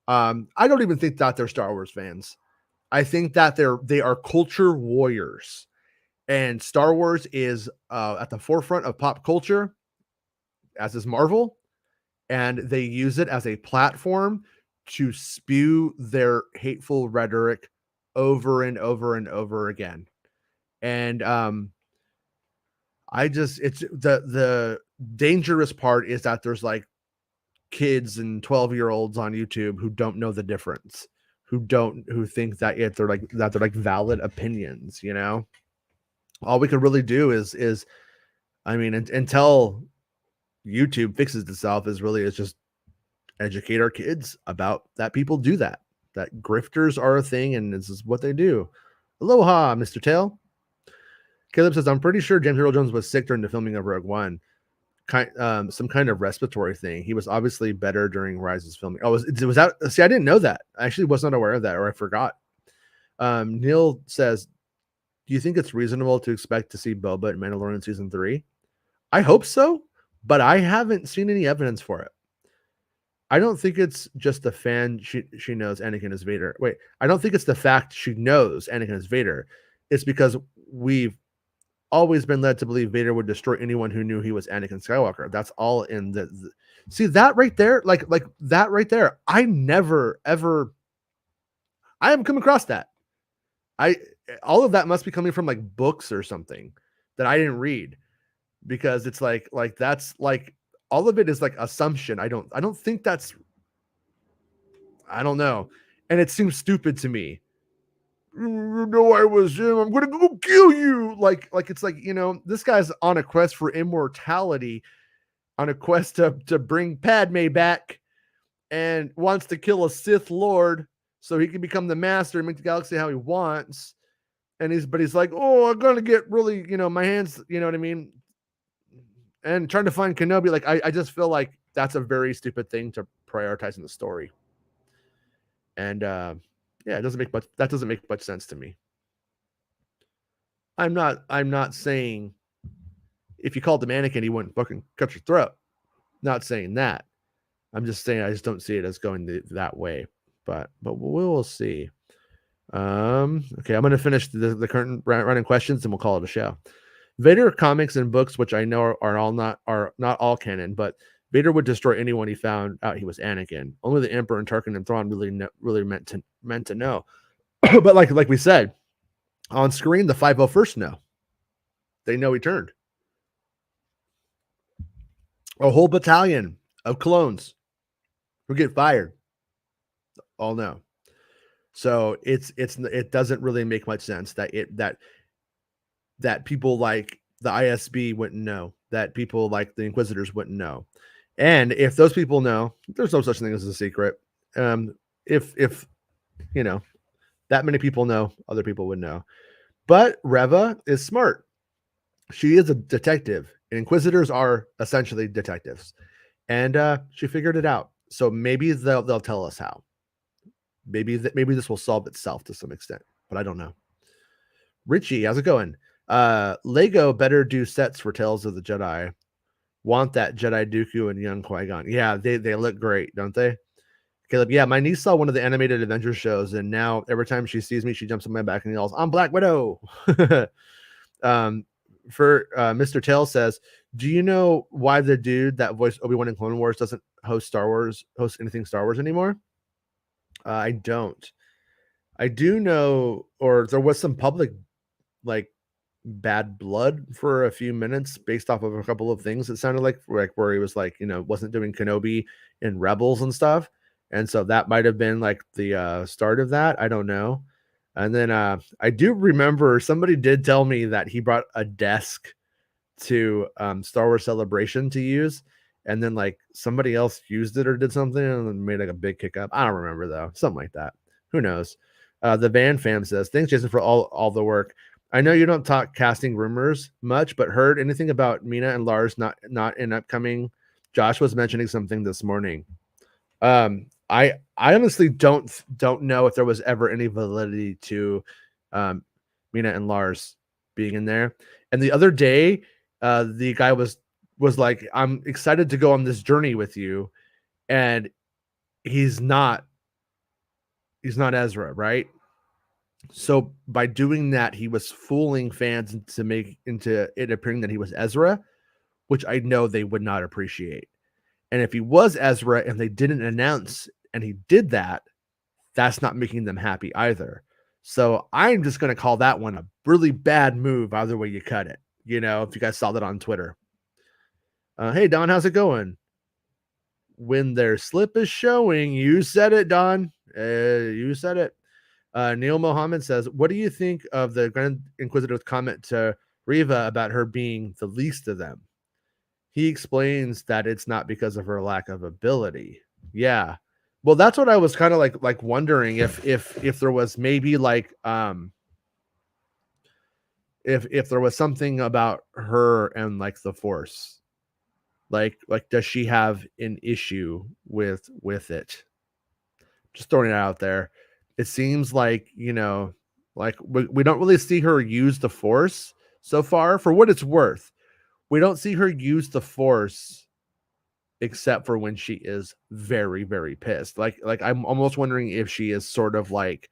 I don't even think that they're Star Wars fans. I think that they are culture warriors. And Star Wars is at the forefront of pop culture, as is Marvel, and they use it as a platform to spew their hateful rhetoric over and over and over again. And it's the dangerous part is that there's like kids and 12-year-olds on YouTube who don't know the difference, who think that they're like valid opinions, All we could really do is until YouTube fixes itself is just educate our kids about that people do that grifters are a thing and this is what they do. Aloha, Mr. Tail. Caleb says, I'm pretty sure James Earl Jones was sick during the filming of Rogue One. Some kind of respiratory thing. He was obviously better during Rise's filming. Oh, was that? See, I didn't know that. I actually was not aware of that, or I forgot. Neil says, do you think it's reasonable to expect to see Boba in Mandalorian season 3? I hope so, but I haven't seen any evidence for it. I don't think it's just the fan she knows Anakin is Vader. Wait, I don't think it's the fact she knows Anakin is Vader. It's because we've always been led to believe Vader would destroy anyone who knew he was Anakin Skywalker. That's all in the see that right there, like that right there. I haven't come across that. All of that must be coming from like books or something that I didn't read, because it's like that's like all of it is like assumption. I don't think that's, I don't know, and it seems stupid to me. No, I was him. I'm gonna go kill you. Like it's like, this guy's on a quest for immortality, on a quest to bring Padme back, and wants to kill a Sith Lord so he can become the master and make the galaxy how he wants. And he's like, oh, I'm gonna get really, my hands, you know what I mean? And trying to find Kenobi. Like, I just feel like that's a very stupid thing to prioritize in the story. And yeah, that doesn't make much sense to me. I'm not saying if you called him Anakin, he wouldn't fucking cut your throat. Not saying that. I'm just saying I just don't see it as going that way. But we'll see. Okay, I'm going to finish the current running questions and we'll call it a show. Vader comics and books, which I know are not all canon, but Vader would destroy anyone he found out he was Anakin. Only the Emperor and Tarkin and Thrawn really meant to know. But like we said, on screen, the 501st know. They know he turned. A whole battalion of clones who get fired. All no. So it doesn't really make much sense that people like the ISB wouldn't know, that people like the Inquisitors wouldn't know. And if those people know, there's no such thing as a secret. If you know that many people know, other people would know. But Reva is smart. She is a detective. Inquisitors are essentially detectives, and she figured it out. So maybe they'll tell us how. Maybe this will solve itself to some extent, but I don't know. Richie, how's it going? Lego better do sets for Tales of the Jedi. Want that Jedi Dooku and young Qui-Gon. Yeah, they look great, don't they? Caleb, yeah, my niece saw one of the animated Avengers shows, and now every time she sees me, she jumps on my back and yells, "I'm Black Widow." For Mr. Tail says, do you know why the dude that voiced Obi-Wan in Clone Wars doesn't host anything Star Wars anymore? I don't. I do know, or there was some public like bad blood for a few minutes based off of a couple of things. It sounded like where he was like, wasn't doing Kenobi in Rebels and stuff. And so that might have been like the start of that. I don't know. And then I do remember somebody did tell me that he brought a desk to Star Wars Celebration to use. And then like somebody else used it or did something and made like a big kick up. I don't remember though. Something like that. Who knows? The Van fam says, thanks, Jason, for all the work. I know you don't talk casting rumors much, but heard anything about Mina and Lars not in upcoming? Josh was mentioning something this morning. I honestly don't know if there was ever any validity to Mina and Lars being in there. And the other day, the guy was like, "I'm excited to go on this journey with you," and he's not Ezra, right? So by doing that, he was fooling fans into it appearing that he was Ezra, which I know they would not appreciate. And if he was Ezra and they didn't announce and he did that, that's not making them happy either. So I'm just going to call that one a really bad move, either way you cut it. If you guys saw that on Twitter. Hey, Don, how's it going? When their slip is showing, you said it, Don. You said it. Neil Mohammed says, what do you think of the Grand Inquisitor's comment to Reva about her being the least of them? He explains that it's not because of her lack of ability. Yeah. Well, that's what I was kind of like wondering if there was maybe like if there was something about her and like the Force. Like does she have an issue with it? Just throwing it out there. It seems like, like we don't really see her use the Force so far, for what it's worth. We don't see her use the Force except for when she is very, very pissed. Like I'm almost wondering if she is sort of like,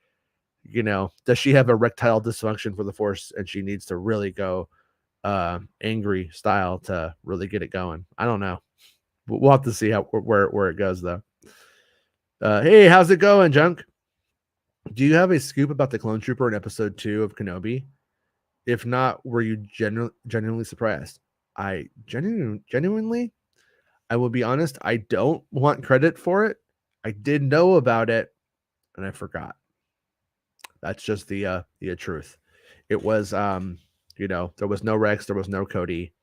does she have erectile dysfunction for the Force and she needs to really go angry style to really get it going? I don't know. We'll have to see where it goes though. Hey, how's it going, Junk? Do you have a scoop about the clone trooper in episode 2 of Kenobi? If not, were you genuinely surprised? I genuinely, I will be honest, I don't want credit for it. I did know about it and I forgot. That's just the truth. It was there was no Rex, there was no Cody,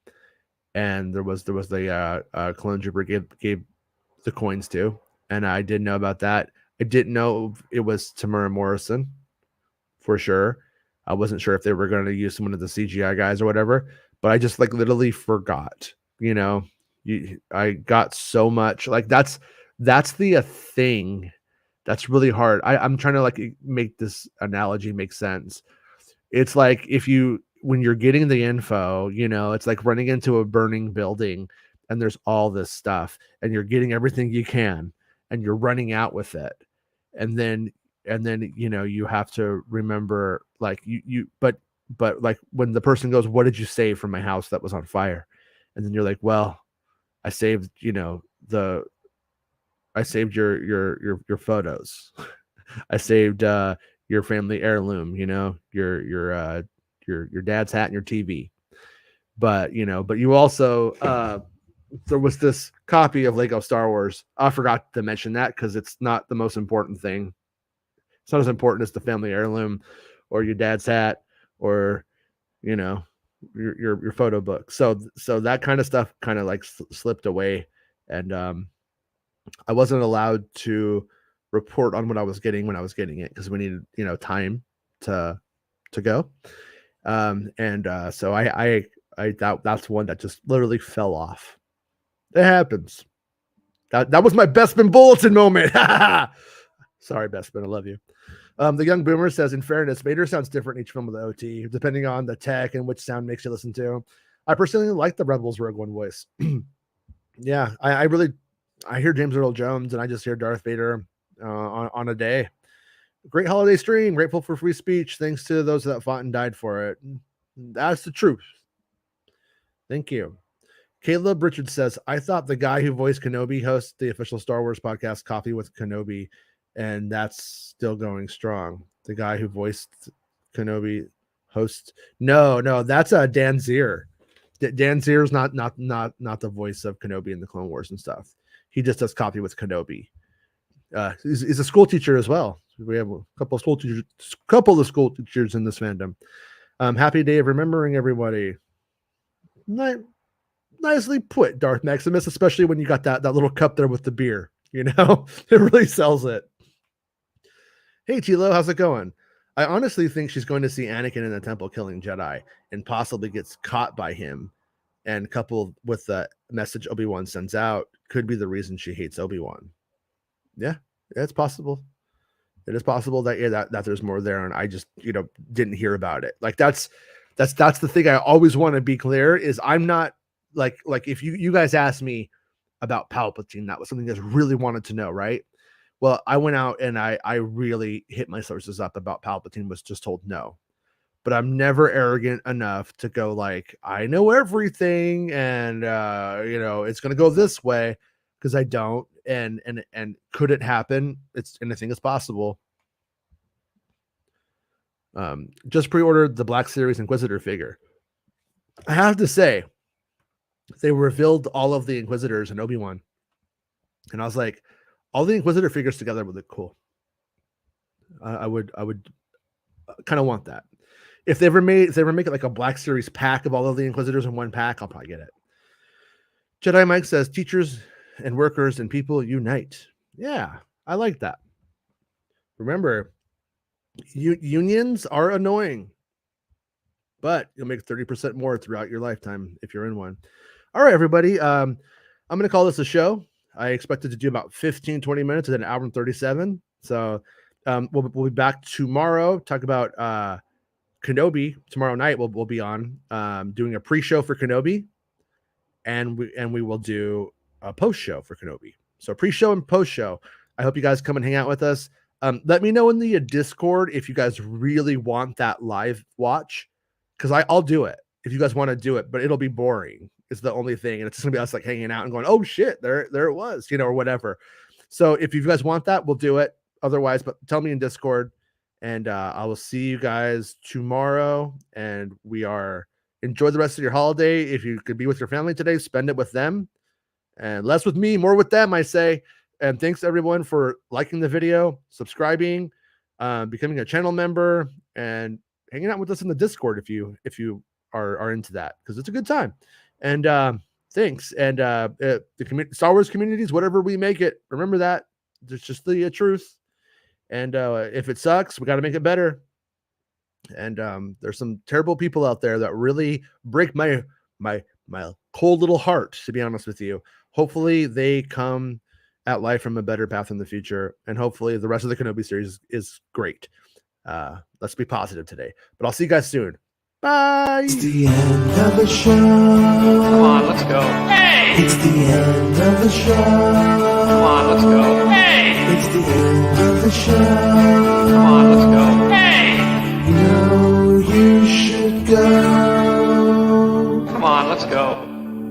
and there was the clone trooper gave the coins to, and I didn't know about that. I didn't know it was Tamara Morrison for sure. I wasn't sure if they were going to use one of the CGI guys or whatever, but I just like literally forgot. I got so much like that's the thing that's really hard. I'm trying to like make this analogy make sense. It's like when you're getting the info, it's like running into a burning building and there's all this stuff and you're getting everything you can and you're running out with it. And then you have to remember like but like when the person goes, what did you save from my house that was on fire? And then you're like, well, I saved, I saved your photos. I saved your family heirloom, your dad's hat and your TV. But you also there was this copy of Lego Star Wars. I forgot to mention that because it's not the most important thing. It's not as important as the family heirloom or your dad's hat or, you know, your photo book. So that kind of stuff kind of like slipped away. And I wasn't allowed to report on what I was getting when I was getting it because we needed, you know, time to go. So I that's one that just literally fell off. It happens. That was my Bestman Bulletin moment. Sorry, Bestman, I love you. The Young Boomer says, in fairness, Vader sounds different in each film of the OT, depending on the tech and which sound makes you listen to. I personally like the Rebels Rogue One voice. Yeah, I hear James Earl Jones and I just hear Darth Vader on a day. Great holiday stream. Grateful for free speech. Thanks to those that fought and died for it. That's the truth. Thank you. Caleb Richards says, I thought the guy who voiced Kenobi hosts the official Star Wars podcast Coffee with Kenobi, and that's still going strong. The guy who voiced Kenobi hosts. No, that's Dan Zier. Dan Zier's not the voice of Kenobi in the Clone Wars and stuff. He just does Coffee with Kenobi. He's a school teacher as well. We have a couple of school teachers in this fandom. Happy day of remembering everybody. Nicely put, Darth Maximus, especially when you got that little cup there with the beer. You know, it really sells it. Hey, Tilo, how's it going? I honestly think she's going to see Anakin in the temple killing Jedi and possibly gets caught by him, and coupled with the message Obi-Wan sends out could be the reason she hates Obi-Wan. Yeah, it's possible. It is possible that that there's more there, and I just didn't hear about it. Like that's the thing. I always want to be clear is I'm not like if you guys asked me about Palpatine, that was something I really wanted to know, right? Well, I went out and I really hit my sources up about Palpatine, was just told no. But I'm never arrogant enough to go like, I know everything and it's gonna go this way, because I don't. And could it happen? Anything is possible. Just pre-ordered the Black Series Inquisitor figure. I have to say, they revealed all of the Inquisitors and Obi-Wan, and I was like, all the Inquisitor figures together would look cool. I would kind of want that. If they ever make it like a Black Series pack of all of the Inquisitors in one pack, I'll probably get it. Jedi Mike says, teachers and workers and people unite. Yeah, I like that. Remember, unions are annoying, but you'll make 30% more throughout your lifetime if you're in one. All right, everybody. I'm going to call this a show. I expected to do about 15, 20 minutes and an hour and 37. So we'll be back tomorrow. Talk about Kenobi tomorrow night. We'll be on doing a pre-show for Kenobi, and we will do a post-show for Kenobi. So pre-show and post-show. I hope you guys come and hang out with us. Let me know in the Discord if you guys really want that live watch, because I'll do it if you guys want to do it, but it'll be boring. It's the only thing, and it's just gonna be us like hanging out and going, oh shit, there it was, or whatever. So if you guys want that, we'll do it. Otherwise, but tell me in Discord, and I will see you guys tomorrow. And enjoy the rest of your holiday. If you could be with your family today, spend it with them, and less with me, more with them, I say. And thanks everyone for liking the video, subscribing, becoming a channel member, and hanging out with us in the Discord if you are into that, because it's a good time. And thanks. And the Star Wars communities, whatever we make it, remember that it's just the truth. And if it sucks, we got to make it better. And there's some terrible people out there that really break my cold little heart, to be honest with you. Hopefully they come at life from a better path in the future, and hopefully the rest of the Kenobi series is great. Let's be positive today. But I'll see you guys soon. Bye. It's the end of the show. Come on, let's go. Hey! It's the end of the show. Come on, let's go. Hey! It's the end of the show.